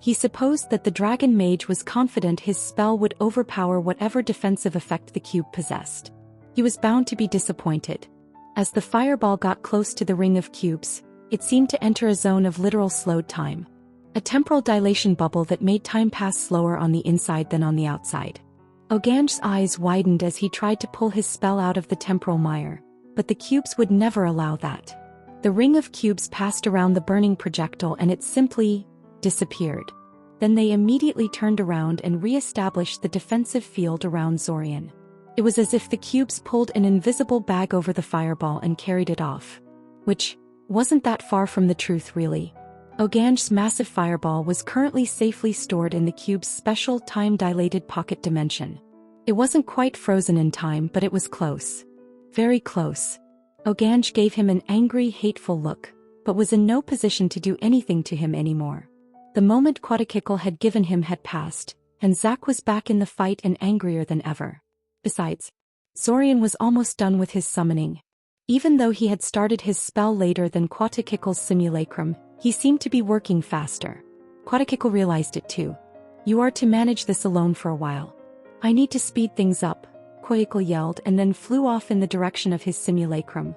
He supposed that the Dragon Mage was confident his spell would overpower whatever defensive effect the cube possessed. He was bound to be disappointed. As the fireball got close to the ring of cubes, it seemed to enter a zone of literal slowed time. A temporal dilation bubble that made time pass slower on the inside than on the outside. Oganj's eyes widened as he tried to pull his spell out of the temporal mire, but the cubes would never allow that. The ring of cubes passed around the burning projectile and it simply disappeared. Then they immediately turned around and re-established the defensive field around Zorian. It was as if the cubes pulled an invisible bag over the fireball and carried it off. Which wasn't that far from the truth really. Oganj's massive fireball was currently safely stored in the cube's special time-dilated pocket dimension. It wasn't quite frozen in time, but it was close. Very close. Oganj gave him an angry, hateful look, but was in no position to do anything to him anymore. The moment Quatakikle had given him had passed, and Zack was back in the fight and angrier than ever. Besides, Zorian was almost done with his summoning. Even though he had started his spell later than Quatakikle's simulacrum, he seemed to be working faster. Quatakikle realized it too. "You are to manage this alone for a while. I need to speed things up," Quatakikle yelled and then flew off in the direction of his simulacrum.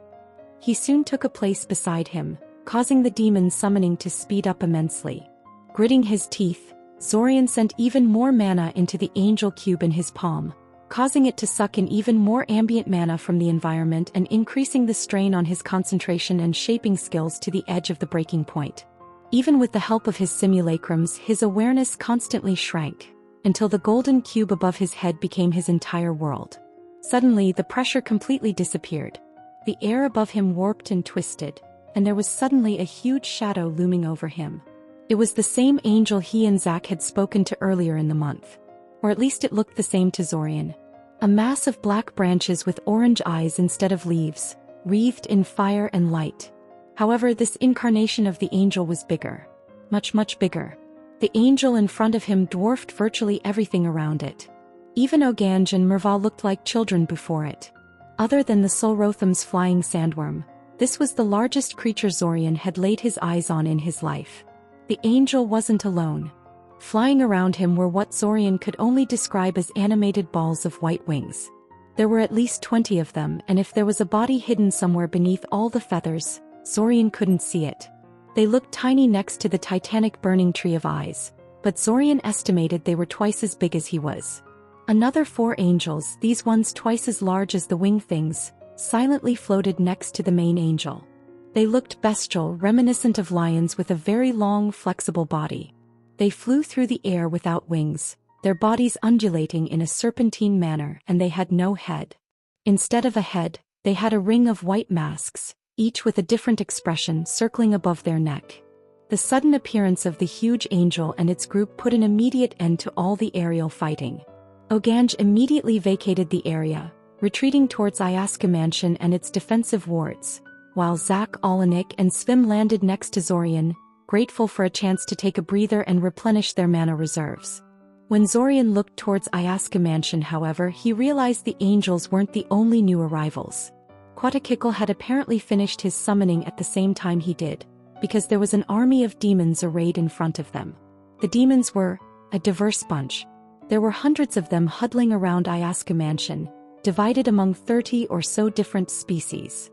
He soon took a place beside him, causing the demon summoning to speed up immensely. Gritting his teeth, Zorian sent even more mana into the angel cube in his palm, causing it to suck in even more ambient mana from the environment and increasing the strain on his concentration and shaping skills to the edge of the breaking point. Even with the help of his simulacrums, his awareness constantly shrank, until the golden cube above his head became his entire world. Suddenly, the pressure completely disappeared. The air above him warped and twisted, and there was suddenly a huge shadow looming over him. It was the same angel he and Zack had spoken to earlier in the month. Or at least it looked the same to Zorian. A mass of black branches with orange eyes instead of leaves, wreathed in fire and light. However, this incarnation of the angel was bigger. Much bigger. The angel in front of him dwarfed virtually everything around it. Even Oganj and Merva looked like children before it. Other than the Solrotham's flying sandworm, this was the largest creature Zorian had laid his eyes on in his life. The angel wasn't alone. Flying around him were what Zorian could only describe as animated balls of white wings. There were at least 20 of them, and if there was a body hidden somewhere beneath all the feathers, Zorian couldn't see it. They looked tiny next to the titanic burning tree of eyes, but Zorian estimated they were twice as big as he was. Another 4 angels, these ones twice as large as the wing things, silently floated next to the main angel. They looked bestial, reminiscent of lions with a very long, flexible body. They flew through the air without wings, their bodies undulating in a serpentine manner, and they had no head. Instead of a head, they had a ring of white masks, each with a different expression circling above their neck. The sudden appearance of the huge angel and its group put an immediate end to all the aerial fighting. Oganj immediately vacated the area, retreating towards Ayaska Mansion and its defensive wards, while Zack, Alanik, and Svim landed next to Zorian, grateful for a chance to take a breather and replenish their mana reserves. When Zorian looked towards Ayaska Mansion, however, he realized the angels weren't the only new arrivals. Quatakikle had apparently finished his summoning at the same time he did, because there was an army of demons arrayed in front of them. The demons were a diverse bunch. There were hundreds of them huddling around Ayaska Mansion, divided among 30 or so different species.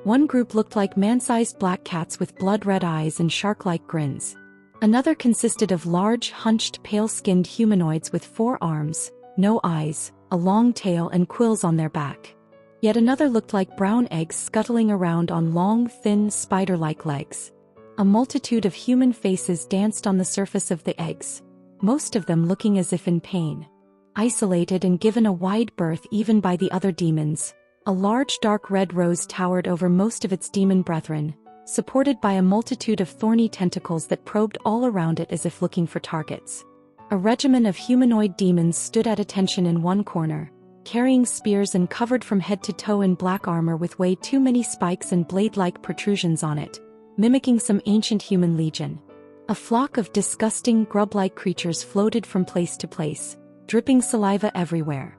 One group looked like man-sized black cats with blood-red eyes and shark-like grins. Another consisted of large, hunched, pale-skinned humanoids with 4 arms, no eyes, a long tail and quills on their back. Yet another looked like brown eggs scuttling around on long, thin, spider-like legs. A multitude of human faces danced on the surface of the eggs, most of them looking as if in pain. Isolated and given a wide berth even by the other demons, a large dark red rose towered over most of its demon brethren, supported by a multitude of thorny tentacles that probed all around it as if looking for targets. A regimen of humanoid demons stood at attention in one corner, carrying spears and covered from head to toe in black armor with way too many spikes and blade-like protrusions on it, mimicking some ancient human legion. A flock of disgusting grub-like creatures floated from place to place, dripping saliva everywhere.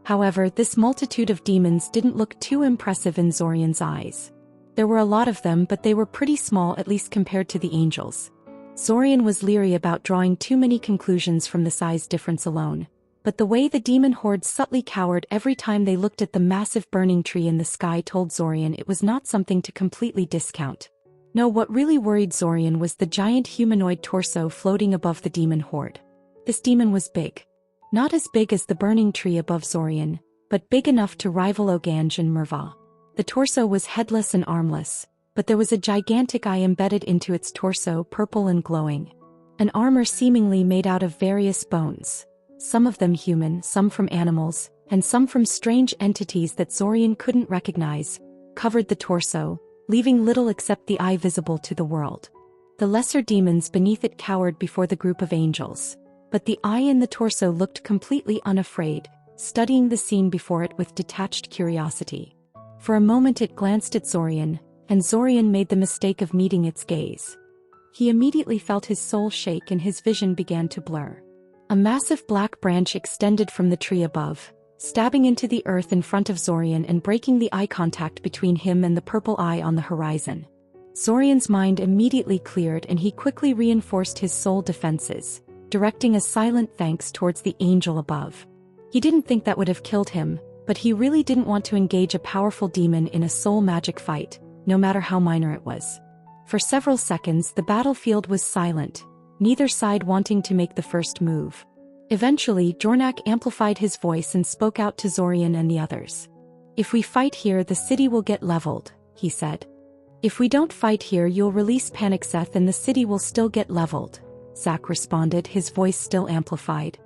However, this multitude of demons didn't look too impressive in Zorian's eyes. There were a lot of them, but they were pretty small, at least compared to the angels. Zorian was leery about drawing too many conclusions from the size difference alone, but the way the demon horde subtly cowered every time they looked at the massive burning tree in the sky told Zorian it was not something to completely discount. No, what really worried Zorian was the giant humanoid torso floating above the demon horde. This demon was big. Not as big as the burning tree above Zorian, but big enough to rival Oganj and Merva. The torso was headless and armless, but there was a gigantic eye embedded into its torso, purple and glowing. An armor seemingly made out of various bones, some of them human, some from animals, and some from strange entities that Zorian couldn't recognize, covered the torso, leaving little except the eye visible to the world. The lesser demons beneath it cowered before the group of angels, but the eye in the torso looked completely unafraid, studying the scene before it with detached curiosity. For a moment it glanced at Zorian, and Zorian made the mistake of meeting its gaze. He immediately felt his soul shake and his vision began to blur. A massive black branch extended from the tree above, stabbing into the earth in front of Zorian and breaking the eye contact between him and the purple eye on the horizon. Zorian's mind immediately cleared and he quickly reinforced his soul defenses, directing a silent thanks towards the angel above. He didn't think that would have killed him, but he really didn't want to engage a powerful demon in a soul magic fight, no matter how minor it was. For several seconds the battlefield was silent, neither side wanting to make the first move. Eventually, Jornak amplified his voice and spoke out to Zorian and the others. "If we fight here, the city will get leveled," he said. "If we don't fight here, you'll release Panicseth and the city will still get leveled," Zack responded, his voice still amplified.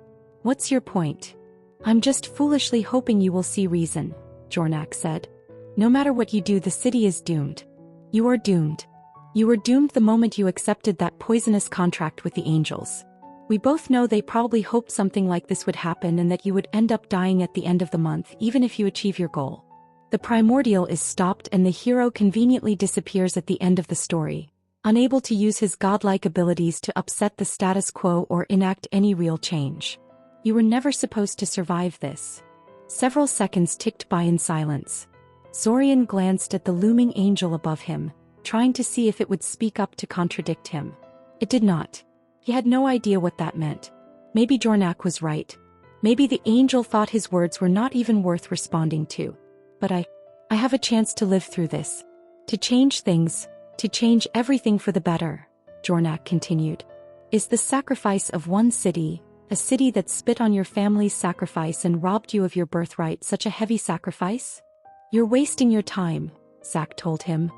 "What's your point?" "I'm just foolishly hoping you will see reason," Jornak said. "No matter what you do, the city is doomed. You are doomed. You were doomed the moment you accepted that poisonous contract with the angels. We both know they probably hoped something like this would happen and that you would end up dying at the end of the month even if you achieve your goal. The primordial is stopped and the hero conveniently disappears at the end of the story, unable to use his godlike abilities to upset the status quo or enact any real change. You were never supposed to survive this." Several seconds ticked by in silence. Zorian glanced at the looming angel above him, trying to see if it would speak up to contradict him. It did not. He had no idea what that meant. Maybe Jornak was right. Maybe the angel thought his words were not even worth responding to. "But I have a chance to live through this. To change things, to change everything for the better," Jornak continued. "Is the sacrifice of one city, a city that spit on your family's sacrifice and robbed you of your birthright, such a heavy sacrifice? You're wasting your time," Zack told him.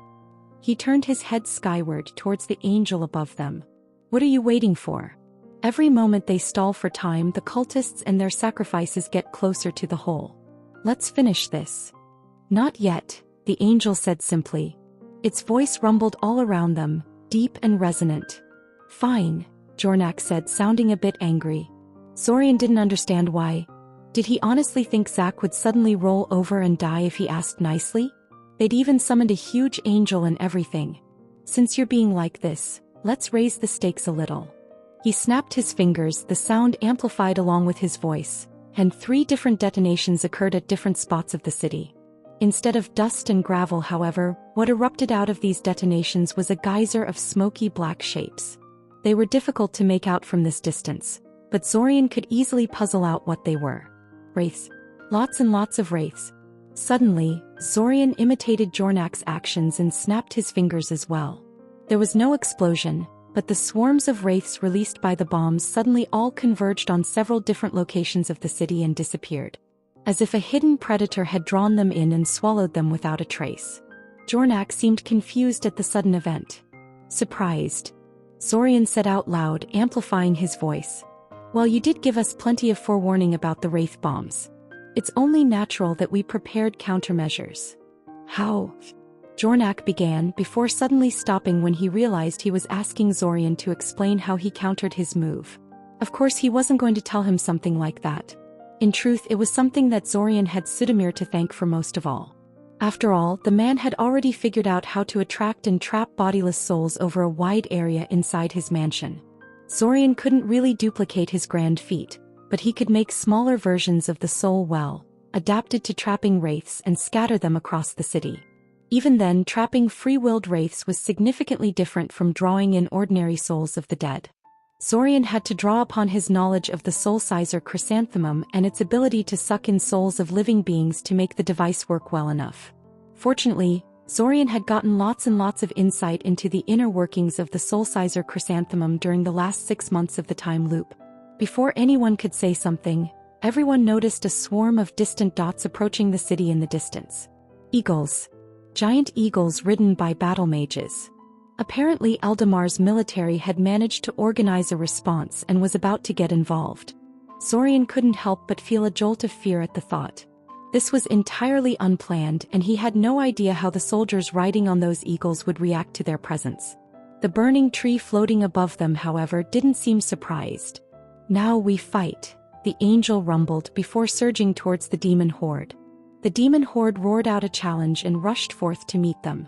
He turned his head skyward towards the angel above them. "What are you waiting for? Every moment they stall for time, the cultists and their sacrifices get closer to the hole. Let's finish this." "Not yet," the angel said simply. Its voice rumbled all around them, deep and resonant. "Fine," Jornak said, sounding a bit angry. Zorian didn't understand why. Did he honestly think Zack would suddenly roll over and die if he asked nicely? They'd even summoned a huge angel and everything. "Since you're being like this, let's raise the stakes a little." He snapped his fingers, the sound amplified along with his voice, and 3 different detonations occurred at different spots of the city. Instead of dust and gravel, however, what erupted out of these detonations was a geyser of smoky black shapes. They were difficult to make out from this distance, but Zorian could easily puzzle out what they were. Wraiths. Lots and lots of wraiths. Suddenly, Zorian imitated Jornak's actions and snapped his fingers as well. There was no explosion, but the swarms of wraiths released by the bombs suddenly all converged on several different locations of the city and disappeared, as if a hidden predator had drawn them in and swallowed them without a trace. Jornak seemed confused at the sudden event. "Surprised," Zorian said out loud, amplifying his voice. "Well, you did give us plenty of forewarning about the wraith bombs. It's only natural that we prepared countermeasures." "How?" Jornak began, before suddenly stopping when he realized he was asking Zorian to explain how he countered his move. Of course he wasn't going to tell him something like that. In truth, it was something that Zorian had Sudamir to thank for most of all. After all, the man had already figured out how to attract and trap bodiless souls over a wide area inside his mansion. Zorian couldn't really duplicate his grand feat, but he could make smaller versions of the soul well, adapted to trapping wraiths and scatter them across the city. Even then, trapping free-willed wraiths was significantly different from drawing in ordinary souls of the dead. Zorian had to draw upon his knowledge of the soul sizer chrysanthemum and its ability to suck in souls of living beings to make the device work well enough. Fortunately, Zorian had gotten lots and lots of insight into the inner workings of the soul sizer chrysanthemum during the last 6 months of the time loop. Before anyone could say something, everyone noticed a swarm of distant dots approaching the city in the distance. Eagles. Giant eagles ridden by battle mages. Apparently Eldamar's military had managed to organize a response and was about to get involved. Zorian couldn't help but feel a jolt of fear at the thought. This was entirely unplanned, and he had no idea how the soldiers riding on those eagles would react to their presence. The burning tree floating above them, however, didn't seem surprised. "Now we fight," the angel rumbled before surging towards the demon horde. The demon horde roared out a challenge and rushed forth to meet them.